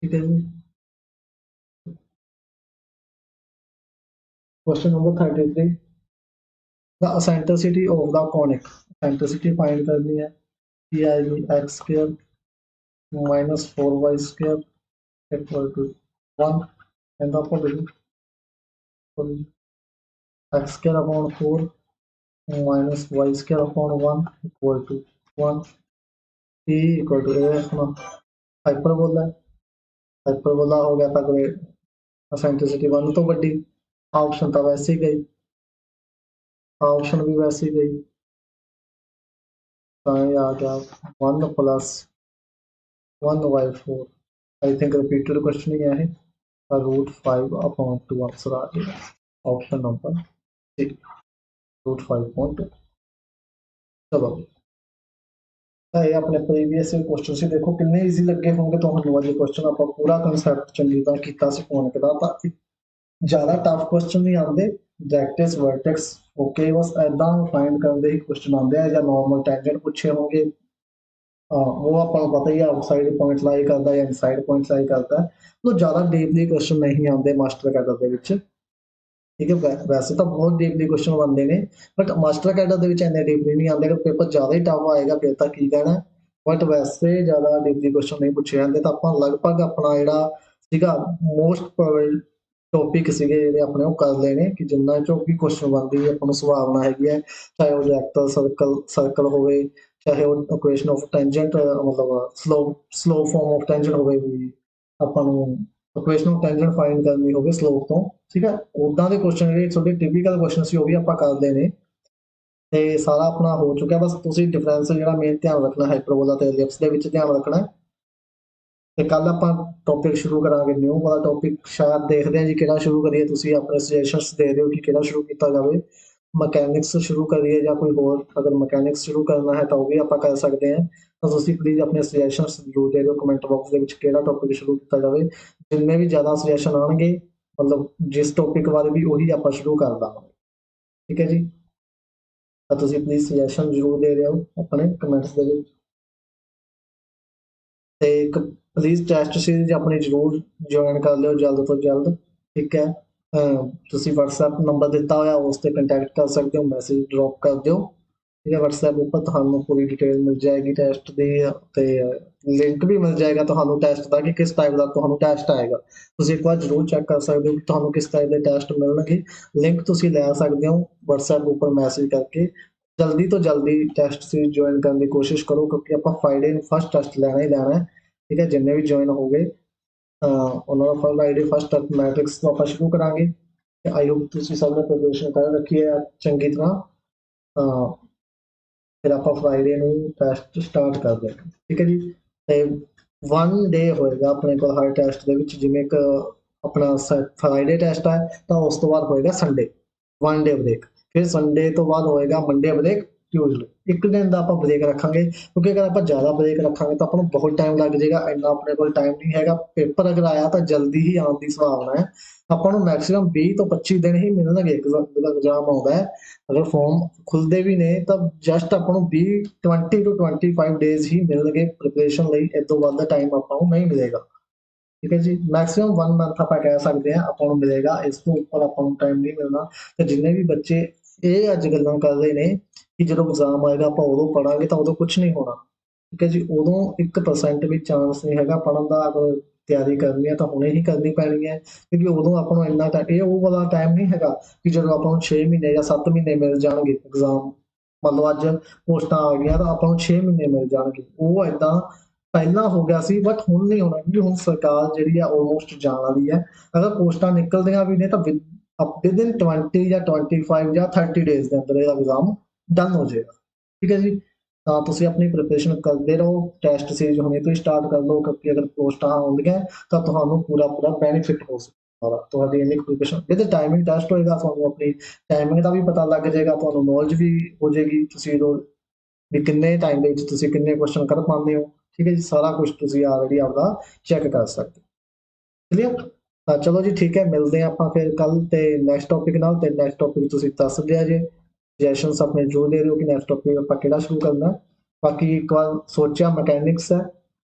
A: ठीक है जी। Question number 33, the eccentricity of the conic, eccentricity find करनी है। P i b x square minus 4y² equal to 1 and आपको x² upon 4 minus y² upon 1 equal to 1, t equal to ए अपना हाइपरबोला है, हाइपरबोला हो गया था grade eccentricity 1 तो बड़ी, ऑप्शन तो वैसे ही गई, ऑप्शन भी वैसे ही गई, तो ये आ गया 1 plus 1/4, I think repeated question ही है, √5/2 आंसर आ गया ऑप्शन नंबर सी, √5.2। चलो ਇਹ ਆਪਣੇ ਪ੍ਰੀਵੀਅਸ ਕੁਐਸਚਨ ਸੀ, ਦੇਖੋ ਕਿੰਨੇ ਈਜ਼ੀ ਲੱਗੇ ਹੋਣਗੇ ਤੁਹਾਨੂੰ ਵਾਲੇ ਕੁਐਸਚਨ, ਆਪਾਂ ਪੂਰਾ ਕਨਸੈਪਟ ਚੰਗੀ ਤਰ੍ਹਾਂ ਕੀਤਾ ਸੀ ਫੋਨ ਦਾ, ਤਾਂ ਜ਼ਿਆਦਾ ਟਫ ਕੁਐਸਚਨ ਨਹੀਂ ਆਉਂਦੇ, ਡਾਇਰੈਕਟਸ ਵਰਟੈਕਸ ਓਕੇ, ਬਸ ਐਦਾਂ ਫਾਈਂਡ ਕਰਨ ਦੇ ਹੀ ਕੁਐਸਚਨ ਆਉਂਦੇ ਆ, ਜਾਂ ਨਾਰਮਲ ਟੈਂਜੈਂਟ ਪੁੱਛੇ ਹੋਣਗੇ, ਉਹ ਆਪਾਂ ਨੂੰ ਪਤਾ ਹੀ ਆ ਆਊਟਸਾਈਡ ਪੁਆਇੰਟ ਲਾਈ ਕਰਦਾ ਜਾਂ ਇਨਸਾਈਡ ਪੁਆਇੰਟ ਲਾਈ ਕਰਦਾ, तो ਜ਼ਿਆਦਾ ਡੀਪਲੀ ਕੁਐਸਚਨ ਨਹੀਂ ਆਉਂਦੇ ਮਾਸਟਰ ਕੈਡਰ ਦੇ ਵਿੱਚ, ठीक है। वैसे तो बहुत डीपली क्वेश्चन बनते हैं, बट मास्टर कैडर ਦੇ ਵਿੱਚ ਇੰਨੇ ਡੀਪਲੀ ਨਹੀਂ ਆਉਂਦੇ, अगर पेपर ਜ਼ਿਆਦਾ ਹੀ ਟਫ ਆਏਗਾ ਫਿਰ ਤਾਂ ਕੀ ਕਹਿਣਾ, ਬਟ ਵੈਸੇ ਜ਼ਿਆਦਾ ਡੀਪਲੀ ਕੁਐਸਚਨ ਨਹੀਂ ਪੁੱਛੇ ਜਾਂਦੇ, ਤਾਂ ਆਪਾਂ ਲਗਭਗ ਆਪਣਾ ਜਿਹੜਾ ਸੀਗਾ ਮੋਸਟ ਪ੍ਰੋਬੇਬਲ ਟੌਪਿਕ ਸੀਗੇ ਜਿਹੜੇ ਆਪਣੇ ਉਹ ਕਰ ਲਏ ਨੇ, ਕਿ ਜਿੰਨਾ ਚੋਂ ਵੀ ਕੁਐਸਚਨ ਬਣਦੀ ਹੈ ਆਪਾਂ ਨੂੰ ਸੰਭਾਵਨਾ ਹੈਗੀ ਹੈ, ਚਾਹੇ ਉਹ ਰੈਕਟਲ ਸਰਕਲ ਹੋਵੇ, ਚਾਹੇ ਉਹ ਇਕੁਏਸ਼ਨ ਆਫ ਟੈਂਜੈਂਟ ਮਤਲਬ ਸਲੋ ਫਾਰਮ ਆਫ ਟੈਂਜੈਂਟ ਹੋਵੇ, ਵੀ ਆਪਾਂ ਨੂੰ ਇਕੁਏਸ਼ਨ ਆਫ ਟੈਂਜੈਂਟ ਫਾਈਂਡ ਕਰਨੀ ਹੋਵੇ ਸਲੋਪ ਤੋਂ, ਠੀਕ ਹੈ, ਉਦਾਂ ਦੇ ਕੁਐਸਚਨ ਜਿਹੜੇ ਤੁਹਾਡੇ ਟਿਪੀਕਲ ਕੁਐਸਚਨ ਸੀ ਉਹ ਵੀ ਆਪਾਂ ਕਰਦੇ ਨੇ, ਤੇ ਸਾਰਾ ਆਪਣਾ ਹੋ ਚੁੱਕਿਆ, ਬਸ ਤੁਸੀਂ ਡਿਫਰੈਂਸ ਜਿਹੜਾ ਮੇਨ ਧਿਆਨ ਰੱਖਣਾ ਹਾਈਪਰਬੋਲਾ ਤੇ ਐਲਿਪਸ ਦੇ ਵਿੱਚ ਧਿਆਨ ਰੱਖਣਾ, ਤੇ ਕੱਲ ਆਪਾਂ ਟੌਪਿਕ ਸ਼ੁਰੂ ਕਰਾਂਗੇ ਨਿਊ ਵਾਲਾ ਟੌਪਿਕ, ਸ਼ਾਇਦ ਦੇਖਦੇ ਹਾਂ ਜੀ ਕਿਹੜਾ ਸ਼ੁਰੂ ਕਰੀਏ, ਤੁਸੀਂ ਆਪਣੇ ਸੁਜੈਸ਼ਨਸ ਦੇ ਦਿਓ ਕਿ ਕਿਹੜਾ ਸ਼ੁਰੂ ਕੀਤਾ ਜਾਵੇ, ਮਕੈਨਿਕਸ ਸ਼ੁਰੂ ਕਰੀਏ ਜਾਂ ਕੋਈ ਹੋਰ, ਅਗਰ ਮਕੈਨਿਕਸ ਸ਼ੁਰੂ ਕਰਨਾ ਹੈ ਤਾਂ ਉਹ ਵੀ ਆਪਾਂ ਕਰ ਸਕਦੇ ਹਾਂ, ਤਾਂ ਤੁਸੀਂ ਪਲੀਜ਼ ਆਪਣੇ ਸੁਜੈਸ਼ਨਸ ਜ਼ਰੂਰ ਦੇ ਦਿਓ ਕਮੈਂਟ ਬਾਕਸ ਦੇ ਵਿੱਚ ਕਿਹੜਾ ਟੌਪਿਕ ਸ਼ੁਰੂ ਕੀਤਾ ਜਾਵੇ, ਜਿੰਨੇ ਵੀ ਜ਼ਿਆਦਾ ਸੁਜੈਸ਼ਨ ਆਉਣਗੇ ਮਤਲਬ ਜਿਸ ਟੌਪਿਕ ਬਾਰੇ ਵੀ ਉਹੀ ਆਪਾਂ ਸ਼ੁਰੂ ਕਰ ਦਾਂਗੇ, ਠੀਕ ਹੈ ਜੀ, ਤਾਂ ਤੁਸੀਂ ਪਲੀਜ਼ ਸੁਜੈਸ਼ਨ ਜ਼ਰੂਰ ਦੇ ਦਿਓ ਆਪਣੇ ਕਮੈਂਟਸ ਦੇ ਵਿੱਚ, ਤੇ ਇੱਕ ਪਲੀਜ਼ ਟੈਸਟ ਸੀਰੀਜ਼ ਆਪਣੀ ਜ਼ਰੂਰ ਜੁਆਇਨ ਕਰ ਲਿਓ ਜਲਦ ਤੋਂ ਜਲਦ, ਠੀਕ ਹੈ, ਤੁਸੀਂ WhatsApp ਨੰਬਰ ਦਿੱਤਾ ਹੋਇਆ ਉਸ ਤੇ ਕੰਟੈਕਟ ਕਰ ਸਕਦੇ ਹੋ, ਮੈਸੇਜ ਡ੍ਰੌਪ ਕਰ ਦਿਓ, ਠੀਕ ਹੈ, WhatsApp ਉੱਪਰ ਤੁਹਾਨੂੰ ਪੂਰੀ ਡਿਟੇਲ ਮਿਲ ਜਾਏਗੀ ਟੈਸਟ ਦੀ, ਤੇ ਲਿੰਕ ਵੀ ਮਿਲ ਜਾਏਗਾ ਤੁਹਾਨੂੰ ਟੈਸਟ ਦਾ ਕਿ ਕਿਸ ਟਾਈਪ ਦਾ ਤੁਹਾਨੂੰ ਟੈਸਟ ਆਏਗਾ, ਤੁਸੀਂ ਇੱਕ ਵਾਰ ਜ਼ਰੂਰ ਚੈੱਕ ਕਰ ਸਕਦੇ ਹੋ ਕਿ ਤੁਹਾਨੂੰ ਕਿਸ ਟਾਈਪ ਦੇ ਟੈਸਟ ਮਿਲਣਗੇ, ਲਿੰਕ ਤੁਸੀਂ ਲੈ ਸਕਦੇ ਹੋ WhatsApp ਉੱਪਰ ਮੈਸੇਜ ਕਰਕੇ, ਜਲਦੀ ਤੋਂ ਜਲਦੀ ਟੈਸਟ ਸੀਰੀਜ਼ ਜੁਆਇਨ ਕਰਨ ਦੀ ਕੋਸ਼ਿਸ਼ ਕਰੋ, ਕਿਉਂਕਿ ਆਪਾਂ ਫਰਾਈਡੇ ਨੂੰ ਫਸਟ ਟੈਸਟ ਲੈਣਾ ਹੀ ਲੈਣਾ ਹੈ, ਠੀਕ ਹੈ, ਜਿੰਨੇ ਵੀ ਜੁਆਇਨ ਹੋ ਗਏ ਉਹਨਾਂ ਦਾ ਫਰਾਈਡੇ ਫਸਟ ਟੈਸਟ ਮੈਟ੍ਰਿਕਸ ਤੋਂ ਆਪਾਂ ਸ਼ੁਰੂ ਕਰਾਂਗੇ, ਤੇ ਆਈ ਹੋਪ ਤੁਸੀਂ ਸਭ ਨੇ ਪ੍ਰੈਪਰੇਸ਼ਨ ਕਰ ਰੱਖੀ ਹੈ ਚੰਗੀ ਤਰ੍ਹਾਂ, ਫਿਰ ਆਪਾਂ ਫਰਾਈਡੇ ਨੂੰ ਟੈਸਟ ਸਟਾਰਟ ਕਰਦੇ ਹਾਂ, ਠੀਕ ਹੈ ਜੀ, ਤੇ 1 ਡੇ ਹੋਏਗਾ ਆਪਣੇ ਕੋਲ ਹਰ ਟੈਸਟ ਦੇ ਵਿੱਚ, ਜਿਵੇਂ ਇੱਕ ਆਪਣਾ ਫਰਾਈਡੇ ਟੈਸਟ ਹੈ ਤਾਂ ਉਸ ਤੋਂ ਬਾਅਦ ਹੋਏਗਾ ਸੰਡੇ 1 ਡੇ ਬ੍ਰੇਕ, ਫਿਰ ਸੰਡੇ ਤੋਂ ਬਾਅਦ ਹੋਏਗਾ ਮੰਡੇ ਬ੍ਰੇਕ, ਟਿਊਜ਼ਡੇ ਇੱਕ ਦਿਨ ਦਾ ਆਪਾਂ ਬ੍ਰੇਕ ਰੱਖਾਂਗੇ, ਕਿਉਂਕਿ ਅਗਰ ਆਪਾਂ ਜ਼ਿਆਦਾ ਬ੍ਰੇਕ ਰੱਖਾਂਗੇ ਤਾਂ ਆਪਾਂ ਨੂੰ ਬਹੁਤ ਟਾਈਮ ਲੱਗ ਜਾਏਗਾ, ਇੰਨਾ ਆਪਣੇ ਕੋਲ ਟਾਈਮ ਨਹੀਂ ਹੈਗਾ, ਪੇਪਰ ਅਗਰ ਆਇਆ ਤਾਂ ਜਲਦੀ ਹੀ ਆਉਣ ਦੀ ਸੰਭਾਵਨਾ ਹੈ, ਆਪਾਂ ਨੂੰ ਮੈਕਸਿਮਮ 20 ਤੋਂ 25 ਦਿਨ ਹੀ ਮਿਲਣਗੇ, ਜਦੋਂ ਐਗਜ਼ਾਮ ਆਉਂਦਾ ਹੈ, ਅਗਰ ਫਾਰਮ ਖੁੱਲਦੇ ਵੀ ਨੇ ਤਾਂ ਜਸਟ ਆਪਾਂ ਨੂੰ 20 ਤੋਂ 25 ਡੇਜ਼ ਹੀ ਮਿਲਣਗੇ ਪ੍ਰੀਪਰੇਸ਼ਨ ਲਈ, ਇਸ ਤੋਂ ਵੱਧ ਟਾਈਮ ਆਪਾਂ ਨੂੰ ਨਹੀਂ ਮਿਲੇਗਾ, ਠੀਕ ਹੈ ਜੀ, ਮੈਕਸਿਮਮ 1 ਮੰਥ ਆਪਾਂ ਕਹਿ ਸਕਦੇ ਹਾਂ ਆਪਾਂ ਨੂੰ ਮਿਲੇਗਾ, ਇਸ ਤੋਂ ਉੱਪਰ ਆਪਾਂ ਨੂੰ ਟਾਈਮ ਨਹੀਂ ਮਿਲਣਾ, ਤੇ ਜਿੰਨੇ ਵੀ ਬੱਚੇ ਇਹ ਅੱਜ ਗੱਲਾਂ ਕਰ ਰਹੇ ਨੇ ਕਿ ਜਦੋਂ ਐਗਜ਼ਾਮ ਆਏਗਾ ਆਪਾਂ ਉਦੋਂ ਪੜਾਂਗੇ ਤਾਂ ਉਦੋਂ ਕੁਝ ਨਹੀਂ ਹੋਣਾ, ਠੀਕ ਹੈ ਜੀ, ਉਦੋਂ 1% ਵੀ ਚਾਂਸ ਨਹੀਂ ਹੈਗਾ ਪੜਨ ਦਾ, ਅਗਰ ਤਿਆਰੀ ਕਰਨੀ ਹੈ ਤਾਂ ਹੁਣੇ ਹੀ ਕਰਨੀ ਪੈਣੀ ਹੈ, ਕਿਉਂਕਿ ਉਦੋਂ ਆਪਾਂ ਨੂੰ ਇੰਨਾ ਇਹ ਉਹ ਵਾਲਾ ਟਾਈਮ ਨਹੀਂ ਹੈਗਾ ਕਿ ਜਦੋਂ ਆਪਾਂ ਨੂੰ 6 ਮਹੀਨੇ ਜਾਂ 7 ਮਹੀਨੇ ਮਿਲ ਜਾਣਗੇ ਐਗਜ਼ਾਮ, ਮਤਲਬ ਅੱਜ ਪੋਸਟਾਂ ਆ ਗਈਆਂ ਤਾਂ ਆਪਾਂ ਨੂੰ 6 ਮਹੀਨੇ ਮਿਲ ਜਾਣਗੇ, ਉਹ ਏਦਾਂ ਪਹਿਲਾਂ ਹੋ ਗਿਆ ਸੀ, ਬਟ ਹੁਣ ਨਹੀਂ ਹੋਣਾ, ਕਿਉਂਕਿ ਹੁਣ ਸਰਕਾਰ ਜਿਹੜੀ ਆ ਆਲਮੋਸਟ ਜਾਣ ਵਾਲੀ ਹੈ, ਅਗਰ ਪੋਸਟਾਂ ਨਿਕਲਦੀਆਂ ਵੀ ਨੇ ਤਾਂ ਵਿਦਿਨ 20 ਜਾਂ 25 ਜਾਂ 30 ਡੇਜ਼ ਦੇ ਅੰਦਰ ਇਹਦਾ ਐਗਜ਼ਾਮ ਡਨ ਹੋ ਜਾਏਗਾ, ਠੀਕ ਹੈ ਜੀ, ਤਾਂ ਤੁਸੀਂ ਆਪਣੀ ਪ੍ਰੀਪਰੇਸ਼ਨ ਕਰਦੇ ਰਹੋ, ਟੈਸਟ ਸੀਰੀਜ਼ ਹੁਣੇ ਤੋਂ ਹੀ ਸਟਾਰਟ ਕਰ ਲਓ, ਕਿਉਂਕਿ ਅਗਰ ਪੋਸਟਾਂ ਆਉਂਦੀਆਂ ਤਾਂ ਤੁਹਾਨੂੰ ਪੂਰਾ ਬੈਨੀਫਿਟ ਹੋ ਸਕਦਾ, ਤੁਹਾਡੀ ਇੰਨੀ ਪ੍ਰੀਪਰੇਸ਼ਨ ਜਿਹਦੇ ਟਾਈਮਿੰਗ ਟੈਸਟ ਹੋਏਗਾ, ਤੁਹਾਨੂੰ ਆਪਣੀ ਟਾਈਮਿੰਗ ਦਾ ਵੀ ਪਤਾ ਲੱਗ ਜਾਏਗਾ, ਤੁਹਾਨੂੰ ਨੌਲੇਜ ਵੀ ਹੋ ਜਾਏਗੀ, ਤੁਸੀਂ ਵੀ ਕਿੰਨੇ ਟਾਈਮ ਦੇ ਵਿੱਚ ਤੁਸੀਂ ਕਿੰਨੇ ਕੁਐਸਚਨ ਕਰ ਪਾਉਂਦੇ ਹੋ, ਠੀਕ ਹੈ ਜੀ, ਸਾਰਾ ਕੁਝ ਤੁਸੀਂ ਆਲਰੇਡੀ ਆਪਦਾ ਚੈੱਕ ਕਰ ਸਕਦੇ, ਕਲੀਅਰ, ਤਾਂ ਚਲੋ ਜੀ ਠੀਕ ਹੈ, ਮਿਲਦੇ ਹਾਂ ਆਪਾਂ ਫਿਰ ਕੱਲ ਤੇ ਨੈਕਸਟ ਟੌਪਿਕ ਨਾਲ, ਤੇ ਨੈਕਸਟ ਟੌਪਿਕ ਤੁਸੀਂ ਦੱਸ ਦਿਆ ਜੇ ਸਜੈਸ਼ਨਸ ਆਪਣੇ ਜੋ ਦੇ ਰਹੇ ਹੋ ਕਿ ਨੈਕਸਟ ਟੌਪਿਕ ਆਪਾਂ ਕਿਹੜਾ ਸ਼ੁਰੂ ਕਰਨਾ, ਬਾਕੀ ਇੱਕ ਵਾਰ ਸੋਚਿਆ ਮਕੈਨਿਕਸ ਹੈ,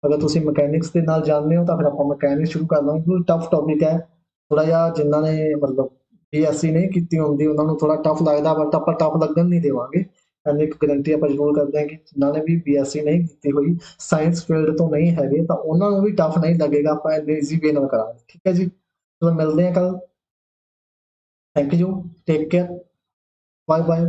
A: ਅਗਰ ਤੁਸੀਂ ਮਕੈਨਿਕਸ ਦੇ ਨਾਲ ਜਾਂਦੇ ਹੋ ਤਾਂ ਫਿਰ ਆਪਾਂ ਮਕੈਨਿਕ ਸ਼ੁਰੂ ਕਰ ਲਾਂਗੇ, ਕਿਉਂਕਿ ਟਫ ਟੌਪਿਕ ਹੈ ਥੋੜਾ ਜਿਹਾ। ਜਿਨ੍ਹਾਂ ਨੇ ਮਤਲਬ BSc ਨਹੀਂ ਕੀਤੀ ਹੁੰਦੀ ਉਹਨਾਂ ਨੂੰ ਥੋੜਾ ਟਫ ਲੱਗਦਾ, ਬਟ ਆਪਾਂ ਟਫ ਲੱਗਣ ਨਹੀਂ ਦੇਵਾਂਗੇ। ਐਨੀ ਇੱਕ ਗਰੰਟੀ ਆਪਾਂ ਜ਼ਰੂਰ ਕਰਦੇ ਹਾਂ ਕਿ ਜਿਨ੍ਹਾਂ ਨੇ ਵੀ BSc ਨਹੀਂ ਕੀਤੀ ਹੋਈ, ਸਾਇੰਸ ਫੀਲਡ ਤੋਂ ਨਹੀਂ ਹੈਗੇ, ਤਾਂ ਉਹਨਾਂ ਨੂੰ ਵੀ ਟਫ ਨਹੀਂ ਲੱਗੇਗਾ, ਆਪਾਂ ਇੰਨੇ ਈਜ਼ੀ ਵੇ ਨਾਲ ਕਰਾਂਗੇ। ਠੀਕ ਹੈ ਜੀ, ਚਲੋ ਮਿਲਦੇ ਹਾਂ ਕੱਲ। Thank you, take care, bye bye.